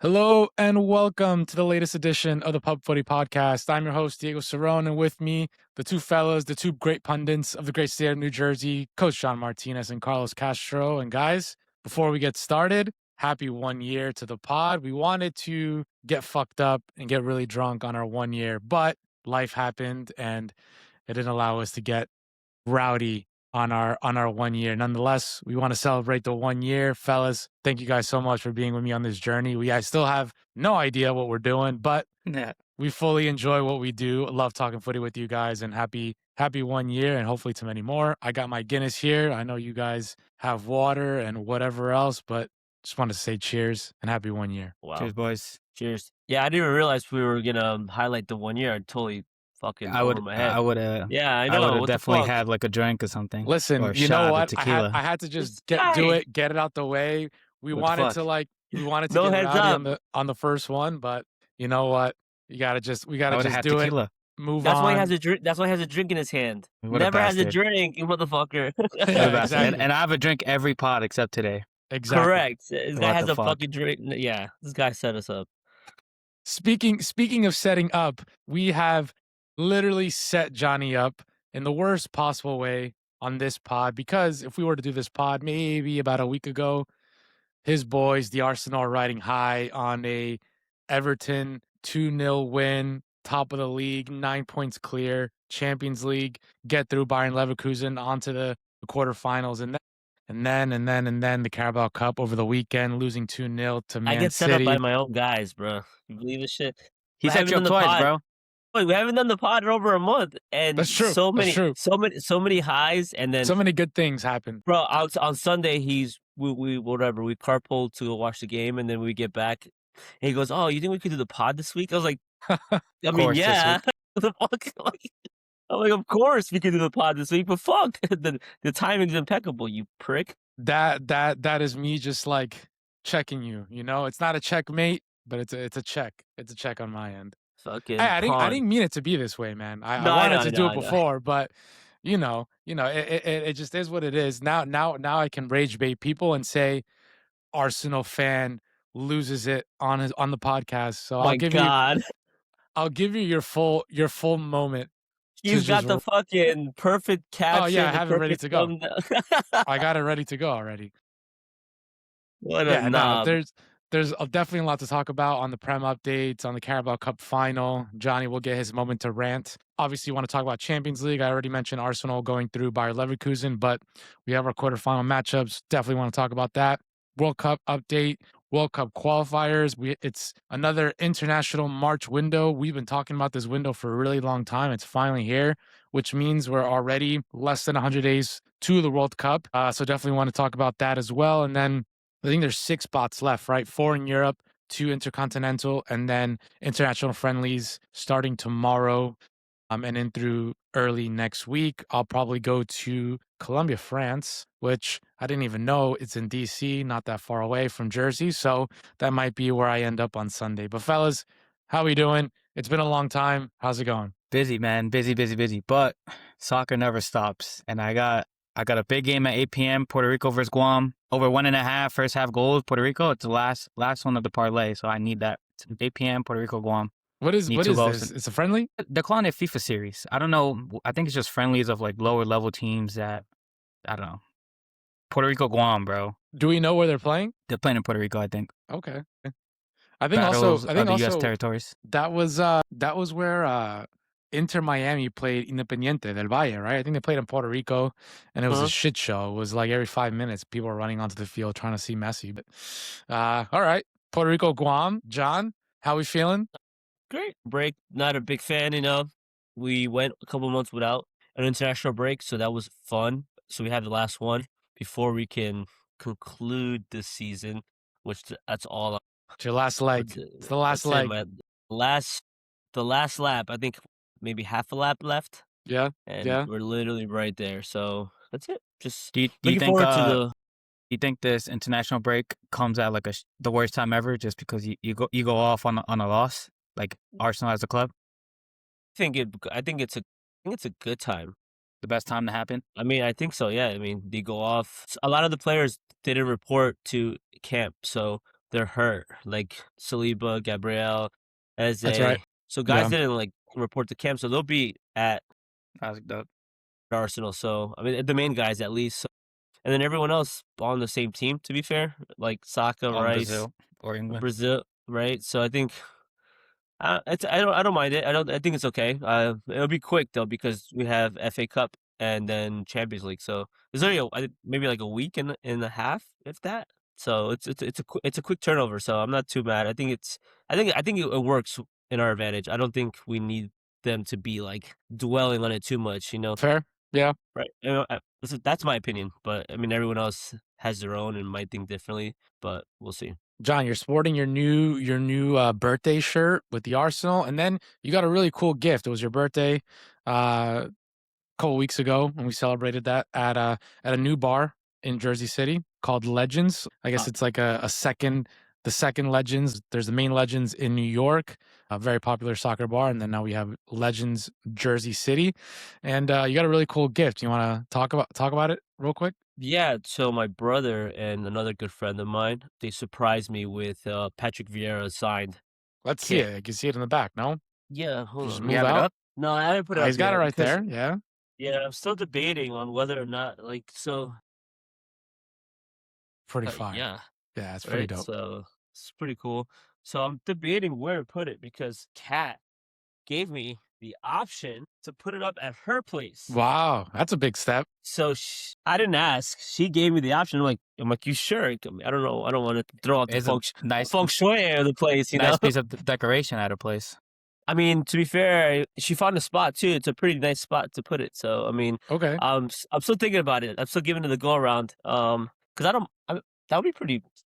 Hello and welcome to the latest edition of the Pub Footy Podcast. I'm your host, Diego Cerrone, and with me, the two fellas, the two great pundits of the great state of New Jersey, Coach John Martinez and Carlos Castro. And guys, before we get started, happy 1 year to the pod. We wanted to get fucked up and get really drunk on our 1 year, but life happened and it didn't allow us to get rowdy on our 1 year. Nonetheless, we want to celebrate the 1 year. Fellas, thank you guys so much for being with me on this journey. I still have no idea what we're doing, but we fully enjoy what we do. I love talking footy with you guys, and happy 1 year and hopefully to many more. I got my Guinness here. I know you guys have water and whatever else, but just want to say cheers and happy 1 year. Wow. Cheers, boys. Cheers. Yeah, I didn't even realize we were gonna highlight the 1 year. I totally fucking over my head. I would have. Yeah, I I know. would have What the definitely fuck? had like a drink or something. Listen, or a you shot know of what? tequila. I had to just This do guy. it, get it out the way. We What the wanted fuck? to No get heads rowdy up. on the first one, but you know what? We I gotta would just have had do tequila. it. Move That's on. why he has a drink. That's why he has a drink in his hand. What a Never has a bastard. drink, you motherfucker. What a Yeah, bastard. exactly. And I have a drink every pod except today. Exactly. Correct. This guy What has the a fuck? fucking drink. Yeah, this guy set us up. Speaking of setting up, we have literally set Johnny up in the worst possible way on this pod, because if we were to do this pod maybe about a week ago, his boys, the Arsenal, are riding high on a Everton 2-0 win, top of the league, 9 points clear, Champions League, get through Bayern Leverkusen onto the quarterfinals, and then the Carabao Cup over the weekend, losing 2-0 to Man I get set City. up by my own guys, bro. You believe this shit? He I set haven't you up done the twice, pod. bro. Wait, we haven't done the pod in over a month, and That's true. so That's true. so many highs, and then So many good things happen. bro, on Sunday we whatever, we carpooled to go watch the game, and then we get back and he goes, "Oh, you think we could do the pod this week?" I was like, I mean, course, this yeah. What the fuck? I'm like, of course we could do the pod this week, but fuck, the timing's impeccable, you prick. That is me just like checking you. You know, it's not a checkmate, but it's a check. It's a check on my end. Fucking Hey, I pawn. didn't mean it to be this way, man. I No, I wanted know, to I do know, it I know. before, but it just is what it is. Now I can rage bait people and say Arsenal fan loses it on the podcast. So Oh my God. I'll give you your full moment. You've got just the fucking perfect caption. Oh yeah, I the have it ready perfect to go. thumbnail. I got it ready to go already. What a Yeah, no, knob. there's definitely a lot to talk about on the Prem updates, on the Carabao Cup final. Johnny will get his moment to rant. Obviously, you want to talk about Champions League. I already mentioned Arsenal going through Bayer Leverkusen, but we have our quarterfinal matchups. Definitely want to talk about that. World Cup update, World Cup qualifiers. It's another international March window. We've been talking about this window for a really long time. It's finally here, which means we're already less than 100 days to the World Cup. So definitely want to talk about that as well. And then I think there's 6 spots left, right? 4 in Europe, 2 intercontinental, and then international friendlies starting tomorrow and in through early next week. I'll probably go to Colombia, France, which I didn't even know it's in DC, not that far away from Jersey. So that might be where I end up on Sunday. But fellas, how we doing? It's been a long time. How's it going? Busy, man. Busy. But soccer never stops. And I got a big game at 8 p.m. Puerto Rico versus Guam. Over 1.5 first half goals. Puerto Rico. It's the last one of the parlay, so I need that. It's 8 p.m. Puerto Rico Guam. What is goals. this? It's a friendly? They're calling it FIFA series. I don't know. I think it's just friendlies of like lower level teams that, I don't know. Puerto Rico Guam, bro. Do we know where they're playing? They're playing in Puerto Rico, I think. Okay. I think Battles also of the U.S. territories. that was where Inter Miami played Independiente del Valle, right? I think they played in Puerto Rico, and it was a shit show. It was like every 5 minutes, people were running onto the field trying to see Messi. But all right, Puerto Rico, Guam. John, how we feeling? Great break. Not a big fan, you know. We went a couple months without an international break, so that was fun. So we had the last one before we can conclude this season, which that's all. It's your last leg. It's the last leg. The last lap. I think maybe half a lap left. Yeah. And Yeah. we're literally right there. So that's it. Just Do you looking think forward to the. you think this international break comes at like the worst time ever, just because you go off on a loss, like Arsenal as a club? I think it's a good time. The best time to happen? I mean, I think so. Yeah. I mean, they go off. A lot of the players didn't report to camp, so they're hurt, like Saliba, Gabriel, That's right. Eze. So guys Yeah. didn't like report to camp, so they'll be at That's dope. Arsenal. So I mean, the main guys at least, and then everyone else on the same team. To be fair, like Saka, On Rice, Brazil or England. Brazil, right? So I think I don't mind it. I think it's okay. It'll be quick though because we have FA Cup and then Champions League. So there's only maybe like a week and a half, if that. So it's a quick turnover. So I'm not too mad. I think it works in our advantage. I don't think we need them to be like dwelling on it too much. Fair. Yeah. Right? That's my opinion. But I mean, everyone else has their own and might think differently. But we'll see. John, you're sporting your new birthday shirt with the Arsenal, and then you got a really cool gift. It was your birthday a couple weeks ago, and we celebrated that at a new bar in Jersey City called Legends. I guess it's like the second Legends. There's the main Legends in New York, a very popular soccer bar, and then now we have Legends Jersey City, and you got a really cool gift. You want to talk about it real quick? Yeah, so my brother and another good friend of mine, they surprised me with Patrick Vieira signed Let's see kit. it. You can see it in the back. No, Yeah, hold just on. move You have it out. up? No, I didn't put it Oh, up he's got it yet right because there. Yeah. yeah, I'm still debating on whether or not Pretty fire. yeah, Yeah, it's pretty right. dope. So it's pretty cool. So I'm debating where to put it because Kat gave me the option to put it up at her place. Wow, that's a big step. So I didn't ask. She gave me the option. I'm like, you sure? I don't know. I don't want to throw out the It's a nice feng shui of the place, nice piece of decoration at a place. I mean, to be fair, she found a spot too. It's a pretty nice spot to put it. So, I mean, Okay. I'm still thinking about it. I'm still giving it the go around. Because that would be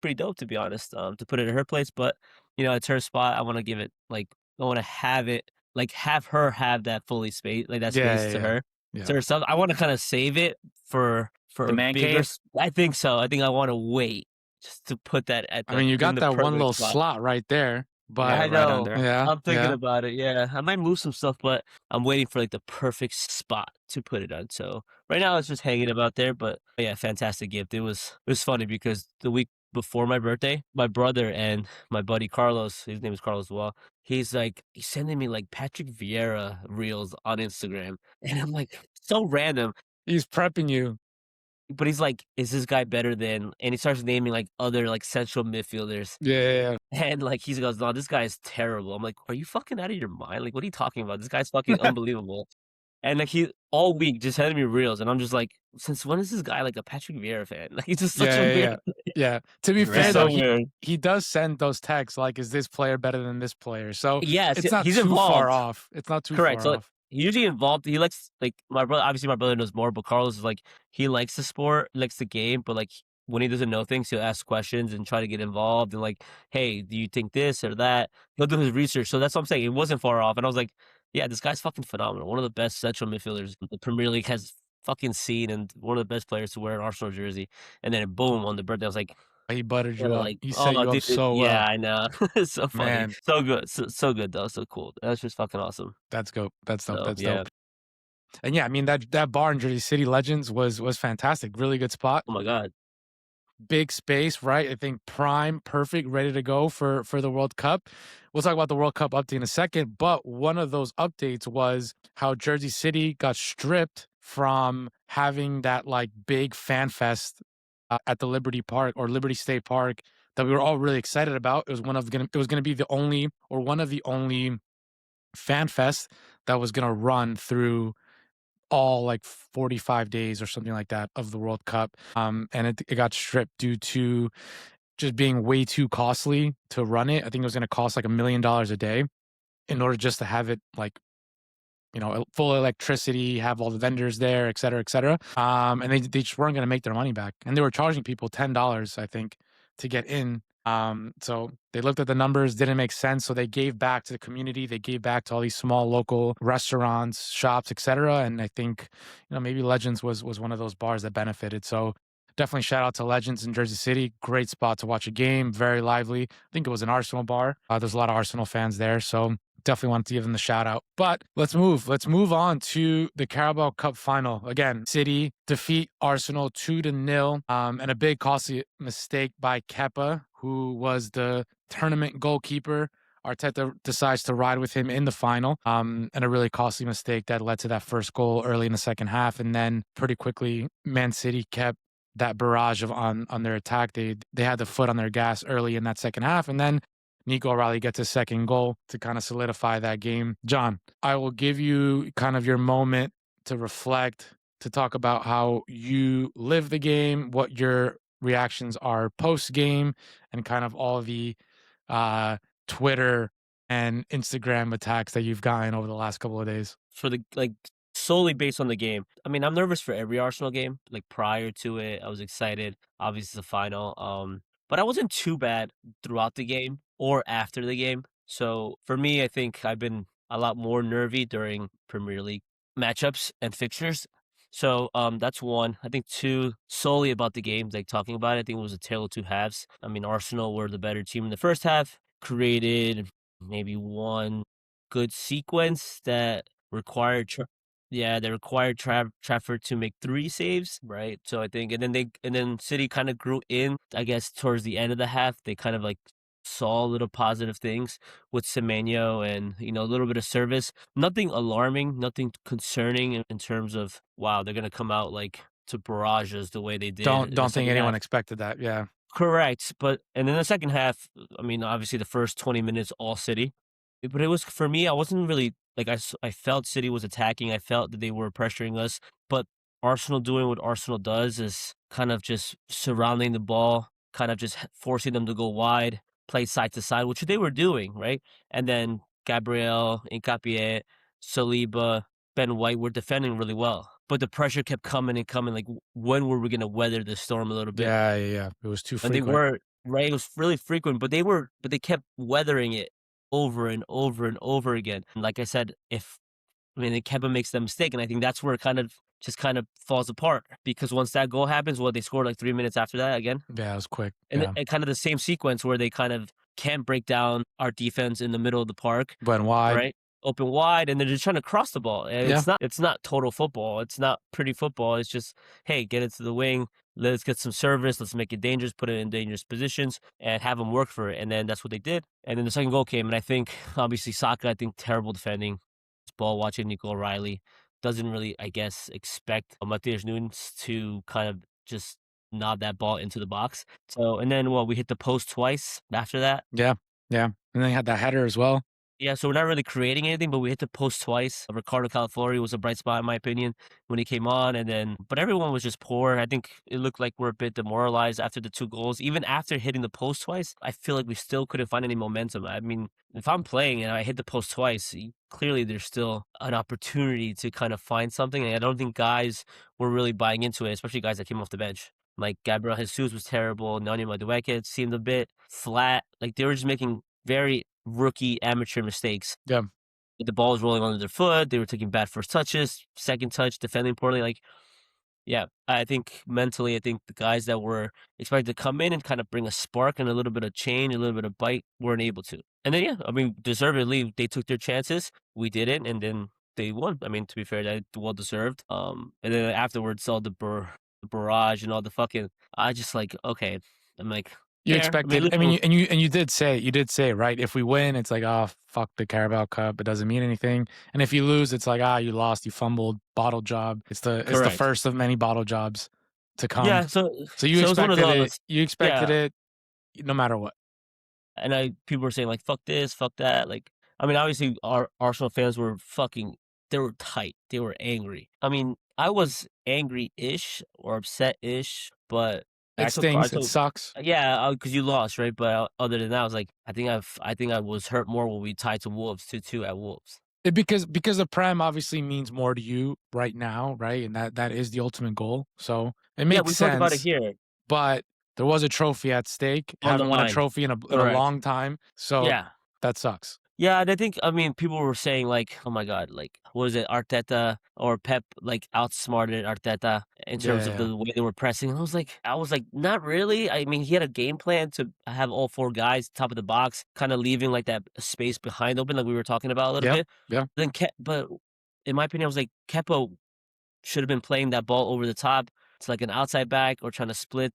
pretty dope to be honest. To put it at her place, but it's her spot. I want to give it I want to have it have her have that fully space, like that Yeah, space yeah, to yeah. her, Yeah. to herself. I want to kind of save it for The man bigger. cave? I think so. I think I want to wait just to put that at I mean, you in got the that one perfect little spot. slot right there, but I right know. under. yeah, I'm thinking yeah. about it. Yeah, I might move some stuff, but I'm waiting for the perfect spot to put it on. So right now it's just hanging about there. But yeah, fantastic gift. It was funny because the week before my birthday, my brother and my buddy Carlos, his name is Carlos as well. He's sending me Patrick Vieira reels on Instagram, and I'm like, so random. He's prepping you. But he's like, is this guy better than? And he starts naming other central midfielders. Yeah, yeah, yeah. And he goes, no, this guy is terrible. I'm like, are you fucking out of your mind? What are you talking about? This guy's fucking unbelievable. And he all week just sending me reels, and I'm just like, since when is this guy a Patrick Vieira fan? He's just such Yeah, a yeah, weird. yeah. To be He's fair, He's though, so weird. he does send those texts is this player better than this player? So Yes, it's not he's too far involved. off. It's not too Correct. far So off. he usually involved. He likes my brother. Obviously, my brother knows more, but Carlos is he likes the sport, likes the game, but when he doesn't know things, he'll ask questions and try to get involved and hey, do you think this or that? He'll do his research. So that's what I'm saying. It wasn't far off, and I was like, yeah, this guy's fucking phenomenal. One of the best central midfielders the Premier League has fucking seen, and one of the best players to wear an Arsenal jersey. And then boom on the birthday, I was like, He buttered you kinda up. He set you up dude, so yeah, well. I know. It's so funny, Man, so good, so good though, so cool. That's just fucking awesome. that's dope. That's dope. So That's yeah. dope. And yeah, I mean that bar in Jersey City, Legends, was fantastic. Really good spot. Oh my god. Big space, right? I think prime, perfect, ready to go for the World Cup. We'll talk about the World Cup update in a second, but one of those updates was how Jersey City got stripped from having that big fan fest at the Liberty Park or Liberty State Park that we were all really excited about. It was one of gonna be the only or one of the only fan fests that was gonna run through all 45 days or something like that of the World Cup. And it got stripped due to just being way too costly to run it. I think it was going to cost $1 million a day in order just to have it full electricity, have all the vendors there, et cetera, et cetera. And they just weren't going to make their money back. And they were charging people $10, I think, to get in. So they looked at the numbers, didn't make sense. So they gave back to the community. They gave back to all these small local restaurants, shops, etc. And I think, maybe Legends was one of those bars that benefited. So definitely shout out to Legends in Jersey City. Great spot to watch a game. Very lively. I think it was an Arsenal bar. There's a lot of Arsenal fans there. So definitely wanted to give them the shout out. But let's move on to the Carabao Cup final. Again, City defeat Arsenal 2-0, and a big costly mistake by Kepa, who was the tournament goalkeeper. Arteta decides to ride with him in the final, and a really costly mistake that led to that first goal early in the second half. And then pretty quickly, Man City kept that barrage on their attack. They had the foot on their gas early in that second half, and then Nico O'Reilly gets his second goal to kind of solidify that game. John, I will give you kind of your moment to reflect, to talk about how you live the game, what your reactions are post game, and kind of all the uh, Twitter and Instagram attacks that you've gotten over the last couple of days. For the solely based on the game. I mean, I'm nervous for every Arsenal game. Like prior to it, I was excited. Obviously, the final. But I wasn't too bad throughout the game or after the game. So for me, I think I've been a lot more nervy during Premier League matchups and fixtures. So that's one. I think two, solely about the game, like talking about it, I think it was a tale of two halves. I mean, Arsenal were the better team in the first half, created maybe one good sequence that required they required Trafford to make 3 saves, right? So I think, and then City kind of grew in, I guess, towards the end of the half. They kind of like saw little positive things with Semenyo and, a little bit of service. Nothing alarming, nothing concerning in terms of, wow, they're going to come out like to barrages the way they did in the Don't think second anyone half. expected that. Yeah. Correct. But, and then the second half, I mean, obviously the first 20 minutes, all City. But it was, for me, I wasn't really, like, I felt City was attacking. I felt that they were pressuring us. But Arsenal doing what Arsenal does is kind of just surrounding the ball, kind of just forcing them to go wide, play side to side, which they were doing, right? And then Gabriel, Nkapie, Saliba, Ben White were defending really well. But the pressure kept coming and coming. Like, when were we going to weather the storm a little bit? Yeah. It was too And they frequent. were, right? It was really frequent, but they kept weathering it over and over and over again. And like I said, Kepa makes that mistake, and I think that's where it kind of falls apart, because once that goal happens, they scored like 3 minutes after that again. Yeah, it was quick. And, Yeah. and kind of the same sequence where they kind of can't break down our defense in the middle of the park, Went wide. right? Open wide, and they're just trying to cross the ball. And Yeah. it's not total football. It's not pretty football. It's just, hey, get it to the wing. Let's get some service. Let's make it dangerous, put it in dangerous positions, and have them work for it. And then that's what they did. And then the second goal came, and I think, obviously, Saka, I think, terrible defending. Ball watching Nico O'Reilly. Doesn't really, I guess, expect Matheus Nunes to kind of just nod that ball into the box. So, and then, we hit the post twice after that. Yeah. And then they had that header as well. Yeah, so we're not really creating anything, but we hit the post twice. Ricardo Calafori was a bright spot, in my opinion, when he came on. But everyone was just poor. I think it looked like we're a bit demoralized after the 2 goals. Even after hitting the post twice, I feel like we still couldn't find any momentum. I mean, if I'm playing and I hit the post twice, clearly there's still an opportunity to kind of find something. And I don't think guys were really buying into it, especially guys that came off the bench. Like Gabriel Jesus was terrible. Nani Madueke seemed a bit flat. Like they were just making very rookie amateur mistakes. Yeah. The ball was rolling under their foot. They were taking bad first touches, second touch, defending poorly. Like, yeah, I think mentally, I think the guys that were expected to come in and kind of bring a spark and a little bit of change, a little bit of bite, weren't able to. And then, yeah, I mean, deservedly, they took their chances. We didn't, and then they won. I mean, to be fair, that well deserved. And then afterwards, all the barrage and all the fucking, I just like, okay, I'm like, you fair. expected. I mean, you did say right. If we win, it's like, oh fuck the Carabao Cup. It doesn't mean anything. And if you lose, it's like, you lost, you fumbled, bottle job. It's the first of many bottle jobs to come. Yeah. So you so expected it. You expected yeah. it, no matter what. And people were saying like, fuck this, fuck that. Like, I mean, obviously our Arsenal fans were they were tight. They were angry. I mean, I was angry-ish or upset-ish, but it stings. It sucks. Yeah, because you lost, right? But other than that, I was like, I think I was hurt more when we tied to Wolves 2-2 at Wolves. Because the Prem obviously means more to you right now, right? And that is the ultimate goal. So it makes sense. Yeah, we talked about it here. But there was a trophy at stake. Haven't won a trophy in a long time. So yeah, that sucks. Yeah, and I think, I mean, people were saying like, oh my God, like, was it Arteta or Pep like outsmarted Arteta in terms of the way they were pressing? And I was like, not really. I mean, he had a game plan to have all 4 guys top of the box, kind of leaving like that space behind open, like we were talking about a little bit. Yeah. But in my opinion, I was like, Kepa should have been playing that ball over the top. It's like an outside back or trying to split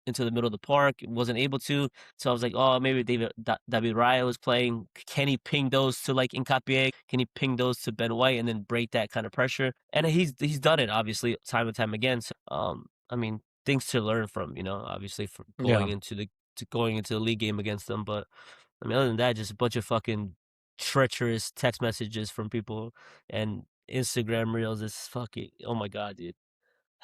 into the middle of the park. Wasn't able to. So I was like, oh, maybe David Raya was playing. Can he ping those to like Nkapie? Can he ping those to Ben White and then break that kind of pressure? And he's done it obviously time and time again. So I mean, things to learn from, obviously from Yeah. going into the league game against them. But I mean, other than that, just a bunch of fucking treacherous text messages from people and Instagram reels. It's fucking, oh my god, dude.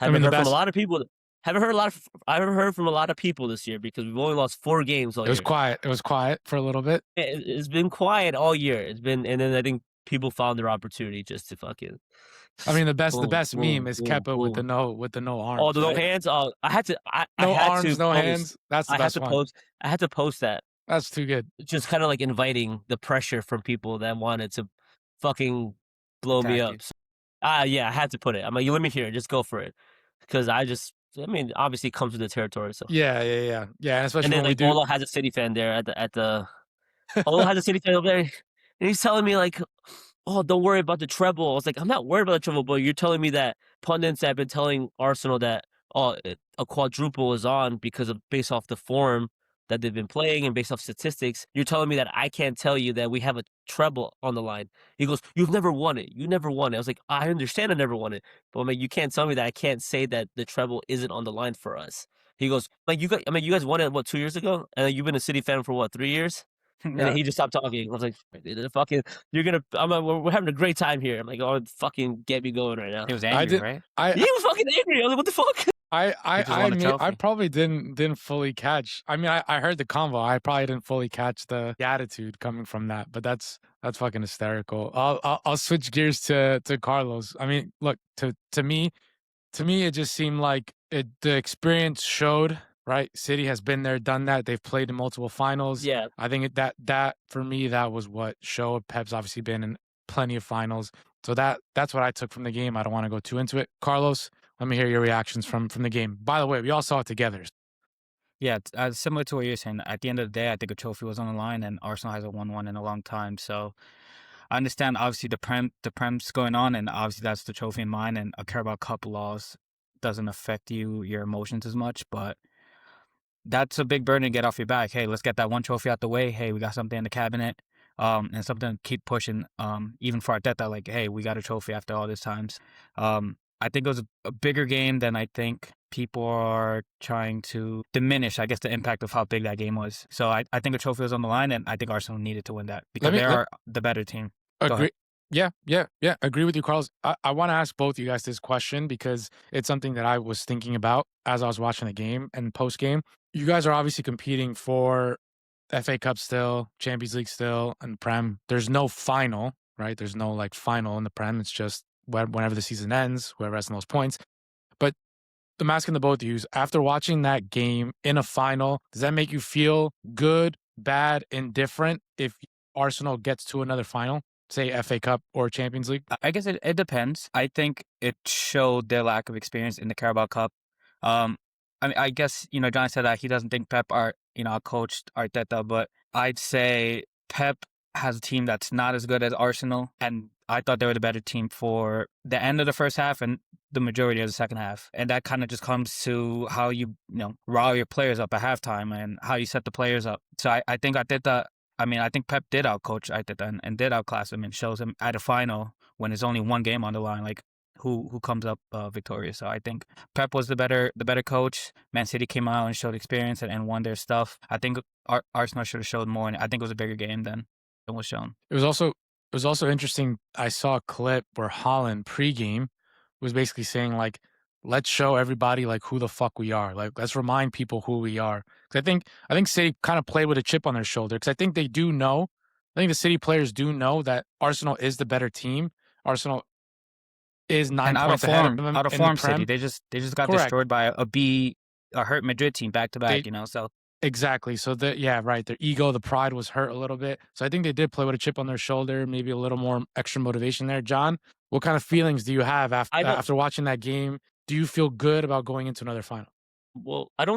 I mean, Haven't the heard from a best. lot of people. Haven't heard a lot of. I haven't heard from a lot of people this year because we've only lost 4 games all It was year. quiet. It was quiet for a little bit. It's been quiet all year. And then I think people found their opportunity just to fucking I mean, the boom, best meme boom, is boom, Kepa boom. with the no Oh, arms, the no right? hands. Oh, I No had to arms, no post. hands. That's the I had best to one. post. I had to post that. That's too good. Just kind of like inviting the pressure from people that wanted to fucking blow me Attack up. you. So, yeah, I had to put it. I'm like, you let me hear it. Just go for it. Because I mean, obviously it comes with the territory. So, Yeah, and and especially then when we like do. Ola has a City fan there at the Ola has a City fan over there, and he's telling me like, oh, don't worry about the treble. I was like, I'm not worried about the treble, but you're telling me that pundits have been telling Arsenal that a quadruple is on because of based off the form that they've been playing and based off statistics. You're telling me that I can't tell you that we have a treble on the line. He goes, you've never won it. You never won it. I was like, I understand I never won it, but I'm like, you can't tell me that I can't say that the treble isn't on the line for us. He goes, like you guys won it what 2 years ago, and you've been a City fan for what 3 years. And then Yeah, he just stopped talking. I was like, "Fucking, we're having a great time here." I'm like, "Oh, fucking get me going right now." he was I angry, did. right? He was fucking angry. I was like, "What the fuck?" He just won a I trophy. probably didn't fully catch. I mean, I heard the convo. I probably didn't fully catch the attitude coming from that. But that's fucking hysterical. I'll switch gears to Carlos. I mean, look to me, it just seemed like the experience showed. Right, City has been there, done that. They've played in multiple finals. Yeah, I think that for me that was what showed. Pep's obviously been in plenty of finals, so that's what I took from the game. I don't want to go too into it. Carlos, let me hear your reactions from the game. By the way, we all saw it together. Yeah, similar to what you're saying. At the end of the day, I think a trophy was on the line, and Arsenal hasn't won one in a long time. So I understand, obviously, the prem's going on, and obviously that's the trophy in mind. And a Carabao Cup loss doesn't affect your emotions as much, but that's a big burden to get off your back. Hey, let's get that one trophy out the way. Hey, we got something in the cabinet, and something to keep pushing. Even for Arteta, like, hey, we got a trophy after all these times. I think it was a bigger game than I think people are trying to diminish, I guess, the impact of how big that game was. So I think a trophy was on the line, and I think Arsenal needed to win that Let because me they let, are the better team. Go ahead. agree. Yeah. Agree with you, Carlos. I want to ask both you guys this question because it's something that I was thinking about as I was watching the game and post game. You guys are obviously competing for FA Cup still, Champions League still, and Prem. There's no final, right? There's no like final in the Prem. It's just whenever the season ends, whoever has the most points. But I'm asking the both of you, after watching that game in a final, does that make you feel good, bad, indifferent if Arsenal gets to another final, say FA Cup or Champions League? I guess it depends. I think it showed their lack of experience in the Carabao Cup. Um, I mean, I guess, John said that he doesn't think Pep coached Arteta, but I'd say Pep has a team that's not as good as Arsenal, and I thought they were the better team for the end of the first half and the majority of the second half. And that kind of just comes to how rile your players up at halftime and how you set the players up. So I think Arteta, I think Pep did outcoach Arteta and did outclass him and shows him at a final when there's only one game on the line, like who comes up victorious. So I think Pep was the better coach. Man City came out and showed experience and won their stuff. I think Arsenal should have showed more, and I think it was a bigger game than was shown. It was also interesting. I saw a clip where Holland pregame was basically saying like, let's show everybody like who the fuck we are. Like, let's remind people who we are. Because I think City kind of played with a chip on their shoulder. Because I think they do know. I think the City players do know that Arsenal is the better team. Arsenal is nine And points ahead of them out of in the form City. Prem. They just got Correct. destroyed by a hurt Madrid team back to back, so Exactly. So right. Their ego, the pride was hurt a little bit. So I think they did play with a chip on their shoulder, maybe a little more extra motivation there. John, what kind of feelings do you have I don't. after watching that game? Do you feel good about going into another final? Well, I do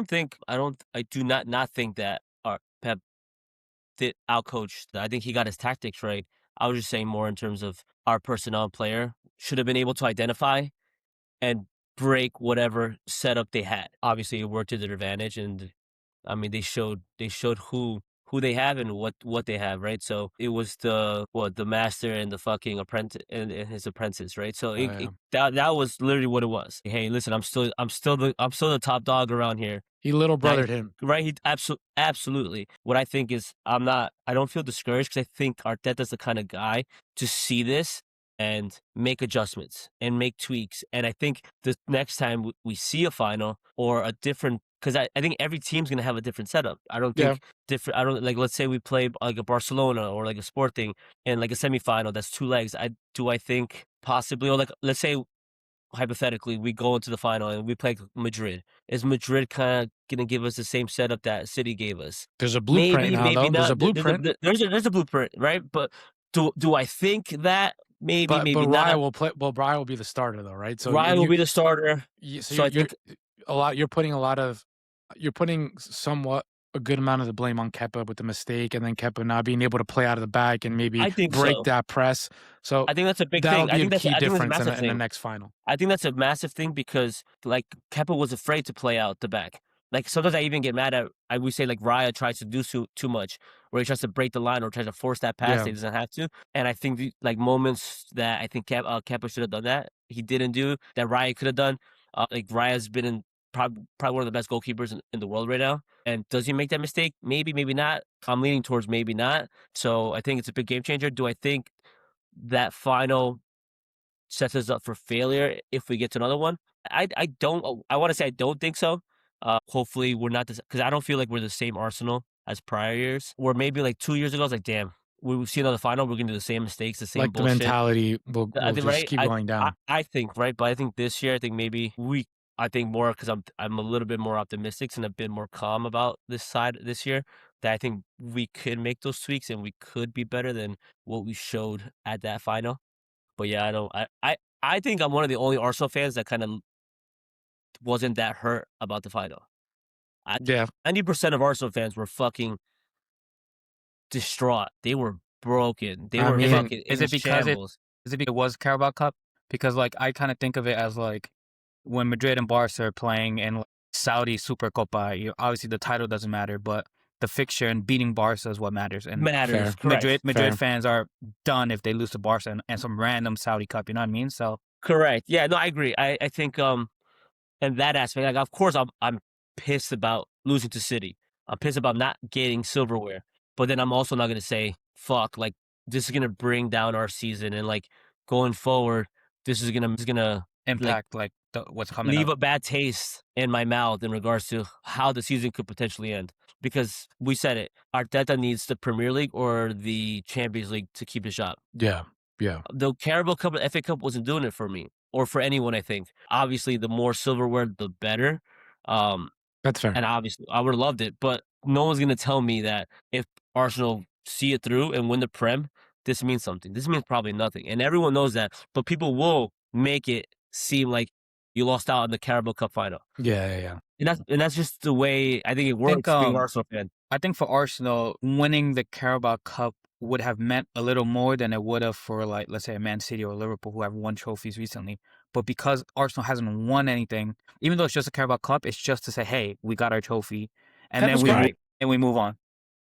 not think that our Pep did outcoach. I think he got his tactics right. I was just saying more in terms of our personnel and player should have been able to identify and break whatever setup they had. Obviously, it worked to their advantage, and I mean, they showed who they have and what they have, right? So it was the master and the fucking apprentice and his apprentice, right? So Yeah. that was literally what it was. Hey, listen, I'm still the top dog around here. He little Now, brothered him. right? He absolutely. What I think is I don't feel discouraged because I think Arteta's the kind of guy to see this and make adjustments and make tweaks. And I think the next time we see a final or a different, because I think every team's gonna have a different setup. I don't Yeah. think different. I don't like. Let's say we play like a Barcelona or like a Sporting in like a semifinal. That's 2 legs. I think possibly, or like let's say hypothetically we go into the final and we play Madrid. Is Madrid kind of gonna give us the same setup that City gave us? There's a blueprint now, Maybe though. There's a not. blueprint. There's a blueprint, right? But do I think that? Maybe But not. Raya will play. Well, Raya will be the starter, though, right? So Ryan will be the starter. So I think you're putting somewhat a good amount of the blame on Kepa with the mistake, and then Kepa not being able to play out of the back and maybe I think break so. that press. So I think that's a big that'll thing. be a key difference in in the next final. I think that's a massive thing because like Kepa was afraid to play out the back. Like sometimes I even get mad at I would say like Raya tries to do too much, where he tries to break the line or tries to force that pass that he doesn't have to. And I think like moments that I think Kepa should have done that he didn't do that Raya could have done. Like Raya's been in probably one of the best goalkeepers in the world right now. And does he make that mistake? Maybe, maybe not. I'm leaning towards maybe not. So I think it's a big game changer. Do I think that final sets us up for failure if we get to another one? I don't. I want to say I don't think so. Hopefully we're not this because I don't feel like we're the same Arsenal as prior years. Or maybe like 2 years ago, I was like, damn, we've seen another final. We're gonna do the same mistakes, the same Like the bullshit. mentality will I think, just right? keep going down. I think right, but I think this year, I think maybe I think more because I'm a little bit more optimistic and a bit more calm about this side this year. That I think we could make those tweaks and we could be better than what we showed at that final. But yeah, I don't. I think I'm one of the only Arsenal fans that kind of wasn't that hurt about the final. Yeah. 90% of Arsenal fans were fucking distraught. They were broken. They I were mean, fucking Is in it because shambles. it was Carabao Cup? Because like I kind of think of it as like when Madrid and Barca are playing in like, Saudi Super Copa. Obviously the title doesn't matter, but the fixture and beating Barca is what matters. And Matters, Fair. correct. Madrid fans are done if they lose to Barca and some random Saudi Cup. You know what I mean? So Correct. Yeah, no, I agree. I think in that aspect, like of course I'm pissed about losing to City. I'm pissed about not getting silverware. But then I'm also not gonna say fuck. Like this is gonna bring down our season and like going forward, this is gonna impact like what's coming leave up. a bad taste in my mouth in regards to how the season could potentially end. Because we said it, Arteta needs the Premier League or the Champions League to keep his job. Yeah. Yeah. The Carabao Cup, the FA Cup wasn't doing it for me or for anyone. I think obviously the more silverware, the better. That's fair. And obviously I would have loved it, but no one's gonna tell me that if Arsenal see it through and win the Prem, this means something. This means probably nothing, and everyone knows that. But people will make it seem like you lost out in the Carabao Cup final. Yeah. And that's just the way I think it works being an Arsenal fan. I think for Arsenal, winning the Carabao Cup would have meant a little more than it would have for like let's say a Man City or Liverpool who have won trophies recently. But because Arsenal hasn't won anything, even though it's just a Carabao Cup, it's just to say, hey, we got our trophy, and Pep then was we crying. move on.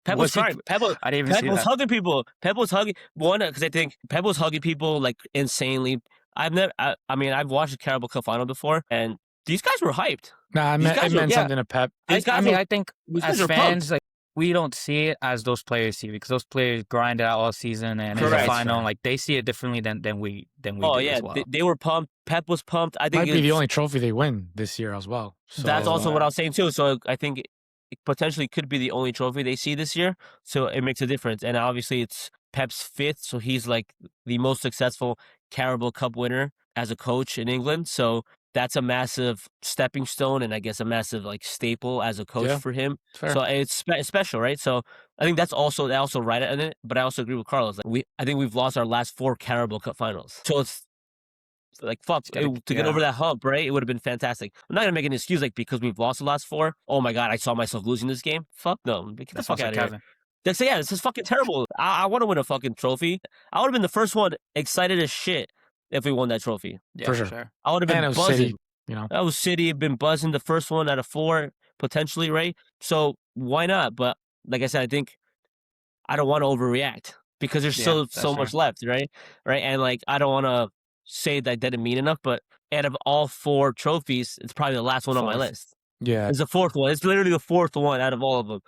Pep was crying. I didn't even Pep see was that. hugging people. Pep was hugging one because I think Pep was hugging people like insanely. I've never. I mean, I've watched the Carabao Cup final before, and these guys were hyped. Nah, it meant something to Pep. These guys I mean, were- I think these guys as are fans, pumped. like we don't see it as those players see it because those players grind it out all season and in the Correct. final, like they see it differently than we Oh do yeah, as well. they were pumped. Pep was pumped. I think Might be the only trophy they win this year as well. So, that's also what I was saying too. So I think it potentially could be the only trophy they see this year. So it makes a difference. And obviously it's Pep's fifth, so he's like the most successful Carabao Cup winner as a coach in England. So that's a massive stepping stone and I guess a massive like staple as a coach for him. fair. So it's special, right? So I think that's also right in it. But I also agree with Carlos. Like I think we've lost our last 4 Carabao Cup finals. So it's like fuck to get over that hump, right? It would have been fantastic. I'm not gonna make an excuse like because we've lost the last 4. Oh my god, I saw myself losing this game. Fuck no, get the fuck out of here. They say, yeah, this is fucking terrible. I want to win a fucking trophy. I would have been the first one excited as shit if we won that trophy. Yeah, For sure. I would have And been it was buzzing. City. You know, That was City have been buzzing the first one out of 4 potentially, right? So why not? But like I said, I think I don't want to overreact because there's Yeah, still that's so fair. much left, right? Right, and like I don't want to say that didn't mean enough, but out of all 4 trophies, it's probably the last one on my fourth. list. Yeah, It's the 4th one. It's literally the 4th one out of all of them.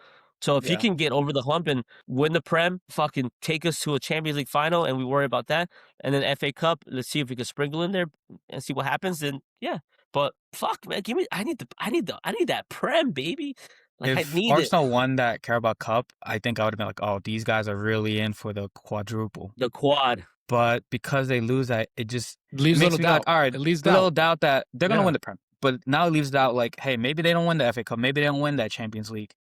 So if he Yeah. can get over the hump and win the Prem, fucking take us to a Champions League final, and we worry about that, and then FA Cup, let's see if we can sprinkle in there and see what happens. Then yeah, but fuck, man, give me. I need that Prem, baby. Like I If need it. Arsenal won that Carabao Cup, I think I would have been like, oh, these guys are really in for the quadruple. The quad. But because they lose that, it leaves a makes little me doubt. like, all right, It leaves a little doubt. doubt that they're gonna Yeah. win the Prem. But now it leaves doubt like, hey, maybe they don't win the FA Cup, maybe they don't win that Champions League.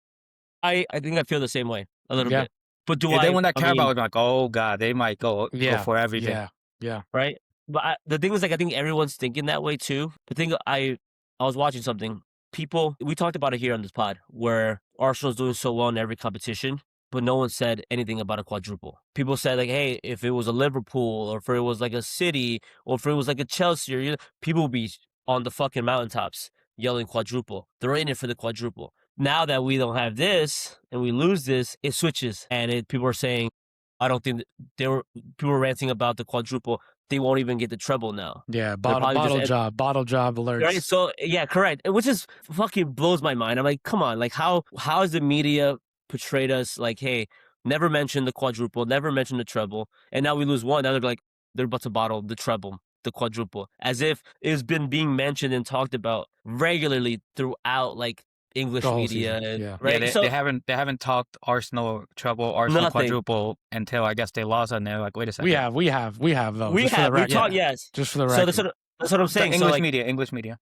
I think I feel the same way a little Yeah. bit. But do If they I? win that I Carabao, mean, I'd be like, oh god, they might go Yeah. for everything. Yeah. right? But the thing is, like, I think everyone's thinking that way too. The thing I was watching something. People, we talked about it here on this pod, where Arsenal's doing so well in every competition, but no one said anything about a quadruple. People said like, hey, if it was a Liverpool, or if it was like a City, or if it was like a Chelsea, or, you know, people would be on the fucking mountaintops yelling quadruple. They're in it for the quadruple. Now that we don't have this and we lose this, it switches, and people are saying, I don't think people were ranting about the quadruple. They won't even get the treble now. Yeah, They're probably just bottle job alerts. right. So yeah, correct. Which is fucking blows my mind. I'm like, come on, like how has the media portrayed us like, hey, never mention the quadruple, never mention the treble, and now we lose one. Now they're like, they're about to bottle the treble, the quadruple, as if it's been being mentioned and talked about regularly throughout like English The whole media, season, yeah. right? Yeah, so they haven't talked Arsenal treble, Arsenal nothing. quadruple until I guess they lost, and they're like, wait a second. We have though. We just for the have we record. talked, yes. Just for the So record. that's what I'm saying. English So like, media, English media.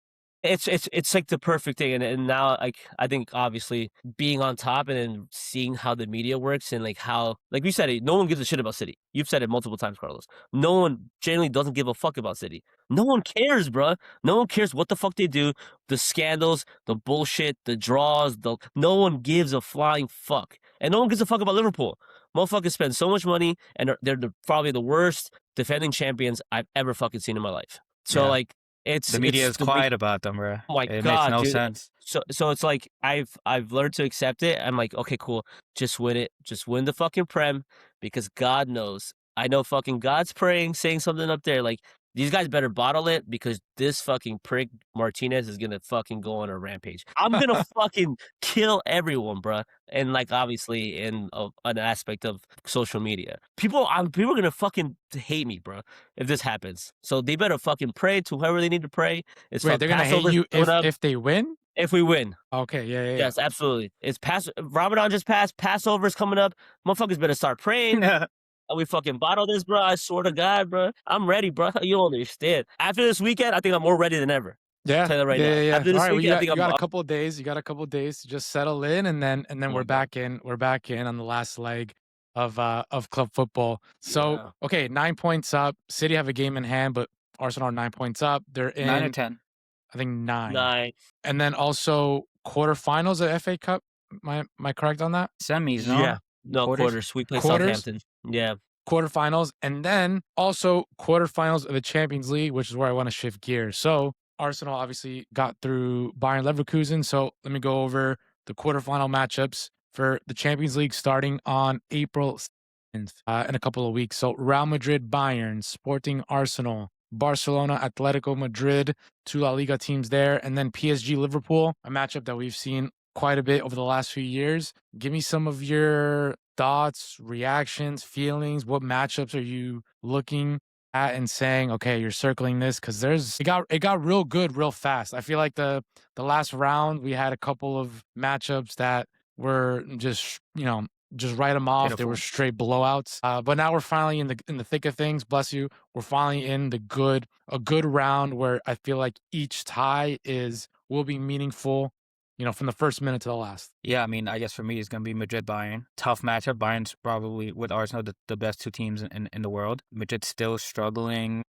it's like the perfect thing, and now like I think obviously being on top and then seeing how the media works and like how, like we said it, no one gives a shit about City. You've said it multiple times, Carlos. No one generally doesn't give a fuck about City. No one cares, bruh. No one cares what the fuck they do, the scandals, the bullshit, the draws, no one gives a flying fuck, and no one gives a fuck about Liverpool. Motherfuckers spend so much money, and they're probably the worst defending champions I've ever fucking seen in my life. So Yeah. like. The media is quiet about them, bro. Oh my It God, makes no dude. sense. So it's like I've learned to accept it. I'm like, okay, cool. Just win it. Just win the fucking Prem, because God knows. I know fucking God's praying, saying something up there. Like, these guys better bottle it, because this fucking prick Martinez is gonna fucking go on a rampage. I'm gonna fucking kill everyone, bruh. And like, obviously, in an aspect of social media, people are gonna fucking hate me, bruh, if this happens. So they better fucking pray to whoever they need to pray. It's Wait, they're gonna hate Passover's you coming up. if they win? If we win. Okay, yeah. Yes, absolutely. It's Ramadan just passed. Passover's coming up. Motherfuckers better start praying. We fucking bottle this, bro. I swear to God, bro. I'm ready, bro. You don't understand. After this weekend, I think I'm more ready than ever. Yeah, Tell you right yeah, now. yeah. After this All right, weekend, I think you I'm. got a couple of days. You got a couple of days to just settle in, and then my we're God. back in. We're back in on the last leg of club football. So Yeah. okay, 9 points up. City have a game in hand, but Arsenal are 9 points up. They're in 9 or 10. I think 9. 9. And then also quarterfinals of FA Cup. Am I correct on that? Semis, no? Yeah. No, Quarters? quarters. We play Quarters? Southampton. Yeah. Quarterfinals, and then also quarterfinals of the Champions League, which is where I want to shift gears. So Arsenal obviously got through Bayern Leverkusen. So let me go over the quarterfinal matchups for the Champions League starting on April 7th, in a couple of weeks. So Real Madrid, Bayern, Sporting Arsenal, Barcelona, Atletico Madrid, 2 La Liga teams there, and then PSG, Liverpool, a matchup that we've seen quite a bit over the last few years. Give me some of your thoughts, reactions, feelings. What matchups are you looking at and saying, okay, you're circling this? Because it got real good real fast. I feel like the last round we had a couple of matchups that were just just write them off. They were straight blowouts. But now we're finally in the thick of things. Bless you. We're finally in a good round where I feel like each tie will be meaningful, from the first minute to the last. Yeah, I mean, I guess for me, it's going to be Madrid-Bayern. Tough matchup. Bayern's probably, with Arsenal, the best 2 teams in the world. Madrid's still struggling.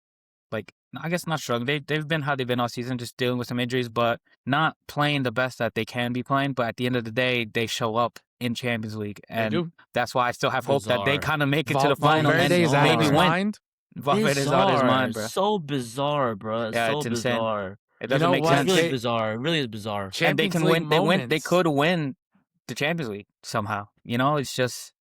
Like, I guess not struggling. They've been how they've been all season, just dealing with some injuries, but not playing the best that they can be playing. But at the end of the day, they show up in Champions League. And that's why I still have hope that they kind of make it to the final and Valverde is out of maybe his win. mind. Valverde's out of his mind, bro. So bizarre, bro. Yeah, so it's insane. bizarre. It You doesn't know make what? It's sense. really bizarre. It really is bizarre. And they Champions can League win. They win. They moments. could win the Champions League somehow. You know, it's just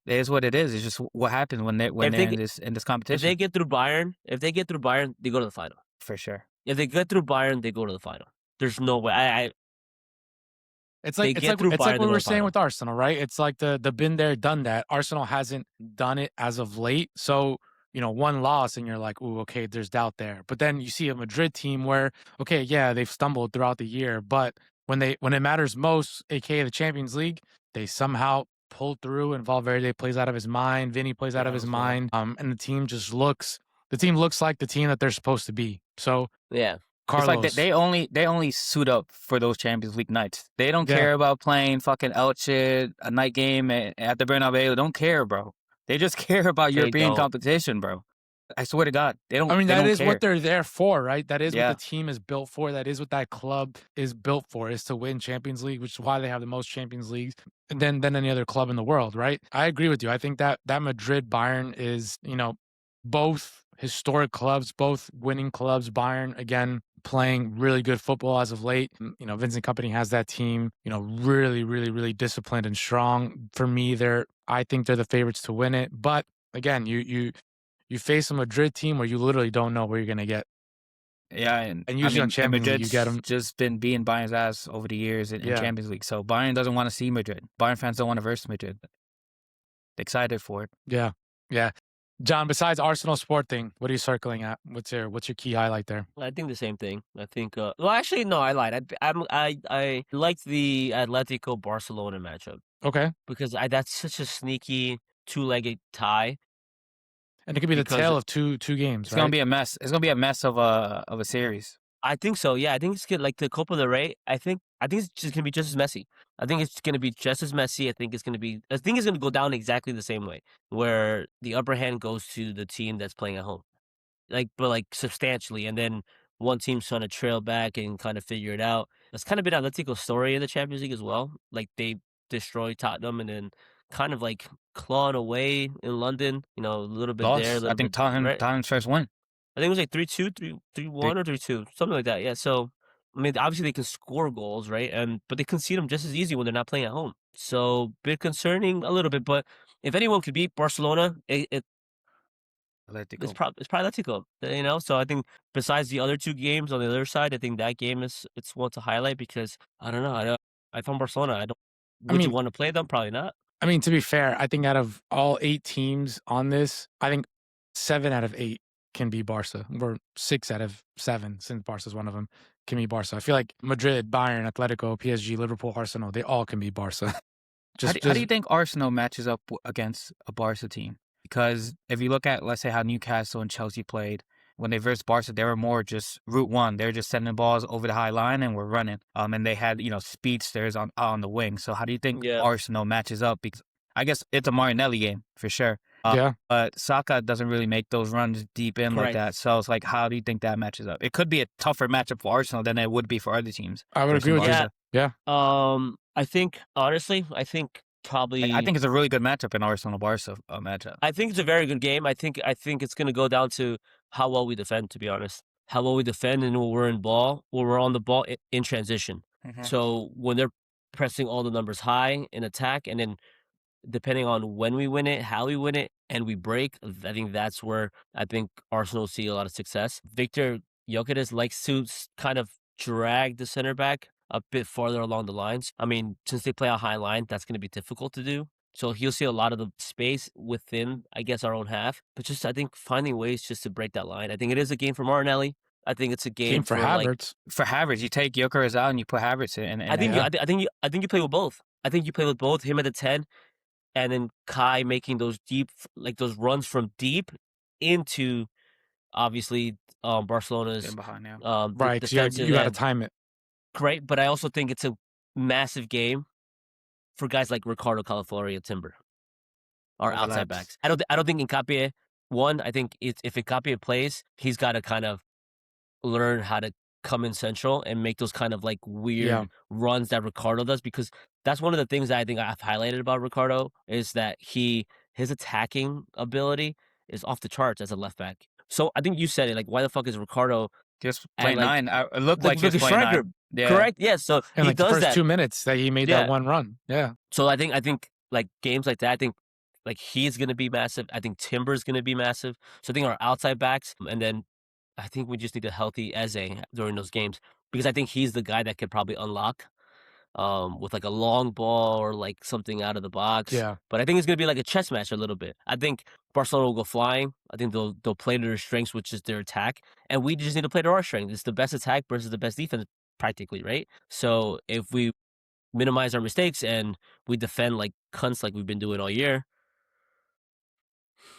it is what it is. It's just what happens when they're If they in get, this if competition they get through Bayern, they go to the final. for sure. If they get through Bayern, they go to the final. There's no way. It's They like get through it's like Bayern, they what we go were to the saying final. with Arsenal, right? It's like the been there, done that. Arsenal hasn't done it as of late. So, one loss and you're like, "Ooh, okay, there's doubt there." But then you see a Madrid team where, okay, yeah, they've stumbled throughout the year, but when it matters most, aka the Champions League, they somehow pull through and Valverde plays out of his mind, Vinny plays out Yeah, of it his was wild. mind, and the team looks like the team that they're supposed to be. So, Yeah. It's like Carlos, they only suit up for those Champions League nights. They don't yeah. care about playing fucking Elche, a night game at the Bernabeu. Don't care, bro. They just care about They European don't. competition, bro. I swear to God, they I mean, that don't is what care. they're there for, right? That is what the Yeah, team is built for. That is what that club is built for, is to win Champions League, which is why they have the most Champions Leagues than any other club in the world, right? I agree with you. I think that Madrid Bayern is, both historic clubs, both winning clubs. Bayern, again, playing really good football as of late. Vincent Company has that team, really, really, really disciplined and strong. For me, I think they're the favorites to win it. But again, you face a Madrid team where you literally don't know where you're going to get. yeah, and And I usually on mean, and Champions League, you Madrid's get them. just been beating Bayern's ass over the years in Yeah. Champions League. So Bayern doesn't want to see Madrid. Bayern fans don't want to verse Madrid. Excited for it. Yeah. Yeah. John, besides Arsenal Sporting, what are you circling at? What's your key highlight there? I think the same thing. I think. Well, actually, no, I lied. I liked the Atletico Barcelona matchup Okay. because that's such a sneaky two-legged tie. And it could be the Because tale of two games, It's right? gonna be a mess. It's gonna be a mess of a series. I think so. Yeah, I think it's good. Like the Copa del Rey. I think it's just gonna be just as messy. I think it's gonna be just as messy. I think it's gonna go down exactly the same way, where the upper hand goes to the team that's playing at home, but substantially, and then one team's trying to trail back and kind of figure it out. That's kind of been Atletico's story in the Champions League as well. Like they destroyed Tottenham and then kind of like clawed away in London. A little bit there, a Lost. I little think bit right. Tottenham's first win. I think it was like 3-2, 3-1 or 3-2, something like that. Yeah. So, I mean, obviously they can score goals, right? But they concede them just as easy when they're not playing at home. So, bit concerning a little bit. But if anyone could beat Barcelona, it's Atletico. probably Atletico. So I think besides the other two games on the other side, I think that game it's one to highlight because I don't know. I found Barcelona. I don't. Would you mean- want to play them? Probably not. I mean, to be fair, I think out of all 8 teams on this, I think 7 out of 8 can be Barca, or 6 out of 7, since Barca's one of them, can be Barca. I feel like Madrid, Bayern, Atletico, PSG, Liverpool, Arsenal, they all can be Barca. How do you think Arsenal matches up against a Barca team? Because if you look at, let's say, how Newcastle and Chelsea played, when they versed Barca, they were more just route one. They were just sending balls over the high line and we're running. And they had, speedsters on the wing. So how do you think Yeah. Arsenal matches up? Because I guess it's a Martinelli game for sure. Yeah. But Saka doesn't really make those runs deep in like Correct. that. So it's like, how do you think that matches up? It could be a tougher matchup for Arsenal than it would be for other teams. I would agree with you. Barca. Yeah. I think honestly, probably. I think it's a really good matchup in Arsenal-Barca matchup. I think it's a very good game. I think it's going to go down to how well we defend. To be honest, how well we defend and when we're on the ball in transition. Mhm. So when they're pressing all the numbers high in attack, and then depending on when we win it, how we win it, and we break, I think that's where I think Arsenal see a lot of success. Victor Gyökeres likes to kind of drag the center back a bit farther along the lines. I mean, since they play a high line, that's going to be difficult to do. So he'll see a lot of the space within, I guess, our own half. But just, I think, finding ways just to break that line. I think it is a game for Martinelli. I think it's a game for like, Havertz. For Havertz, you take Gyökeres out and you put Havertz in. I think you play with both. I think you play with both, him at the 10 and then Kai making those those runs from deep into obviously Barcelona's behind now. Right. So defensive you got to end. time it. Great, but I also think it's a massive game for guys like Ricardo, Calafiori, and Timber, our outside backs. I don't think Nkapie. I think if Nkapie plays, he's got to kind of learn how to come in central and make those kind of like weird runs that Ricardo does, because that's one of the things that I think I've highlighted about Ricardo is that his attacking ability is off the charts as a left back. So I think you said it, like, why the fuck is Ricardo Just And, play like, 9. It looked like he was a playing striker. 9. Yeah. Correct. Yeah. So In he like the does first that. 2 minutes that he made Yeah. that one run. Yeah. So I think like games like that, I think like he's gonna be massive. I think Timber's gonna be massive. So I think our outside backs, and then I think we just need a healthy Eze during those games because I think he's the guy that could probably unlock with like a long ball or like something out of the box. Yeah. But I think it's gonna be like a chess match a little bit. I think Barcelona will go flying. I think they'll play to their strengths, which is their attack, and we just need to play to our strength. It's the best attack versus the best defense, practically, right? So if we minimize our mistakes and we defend like cunts like we've been doing all year,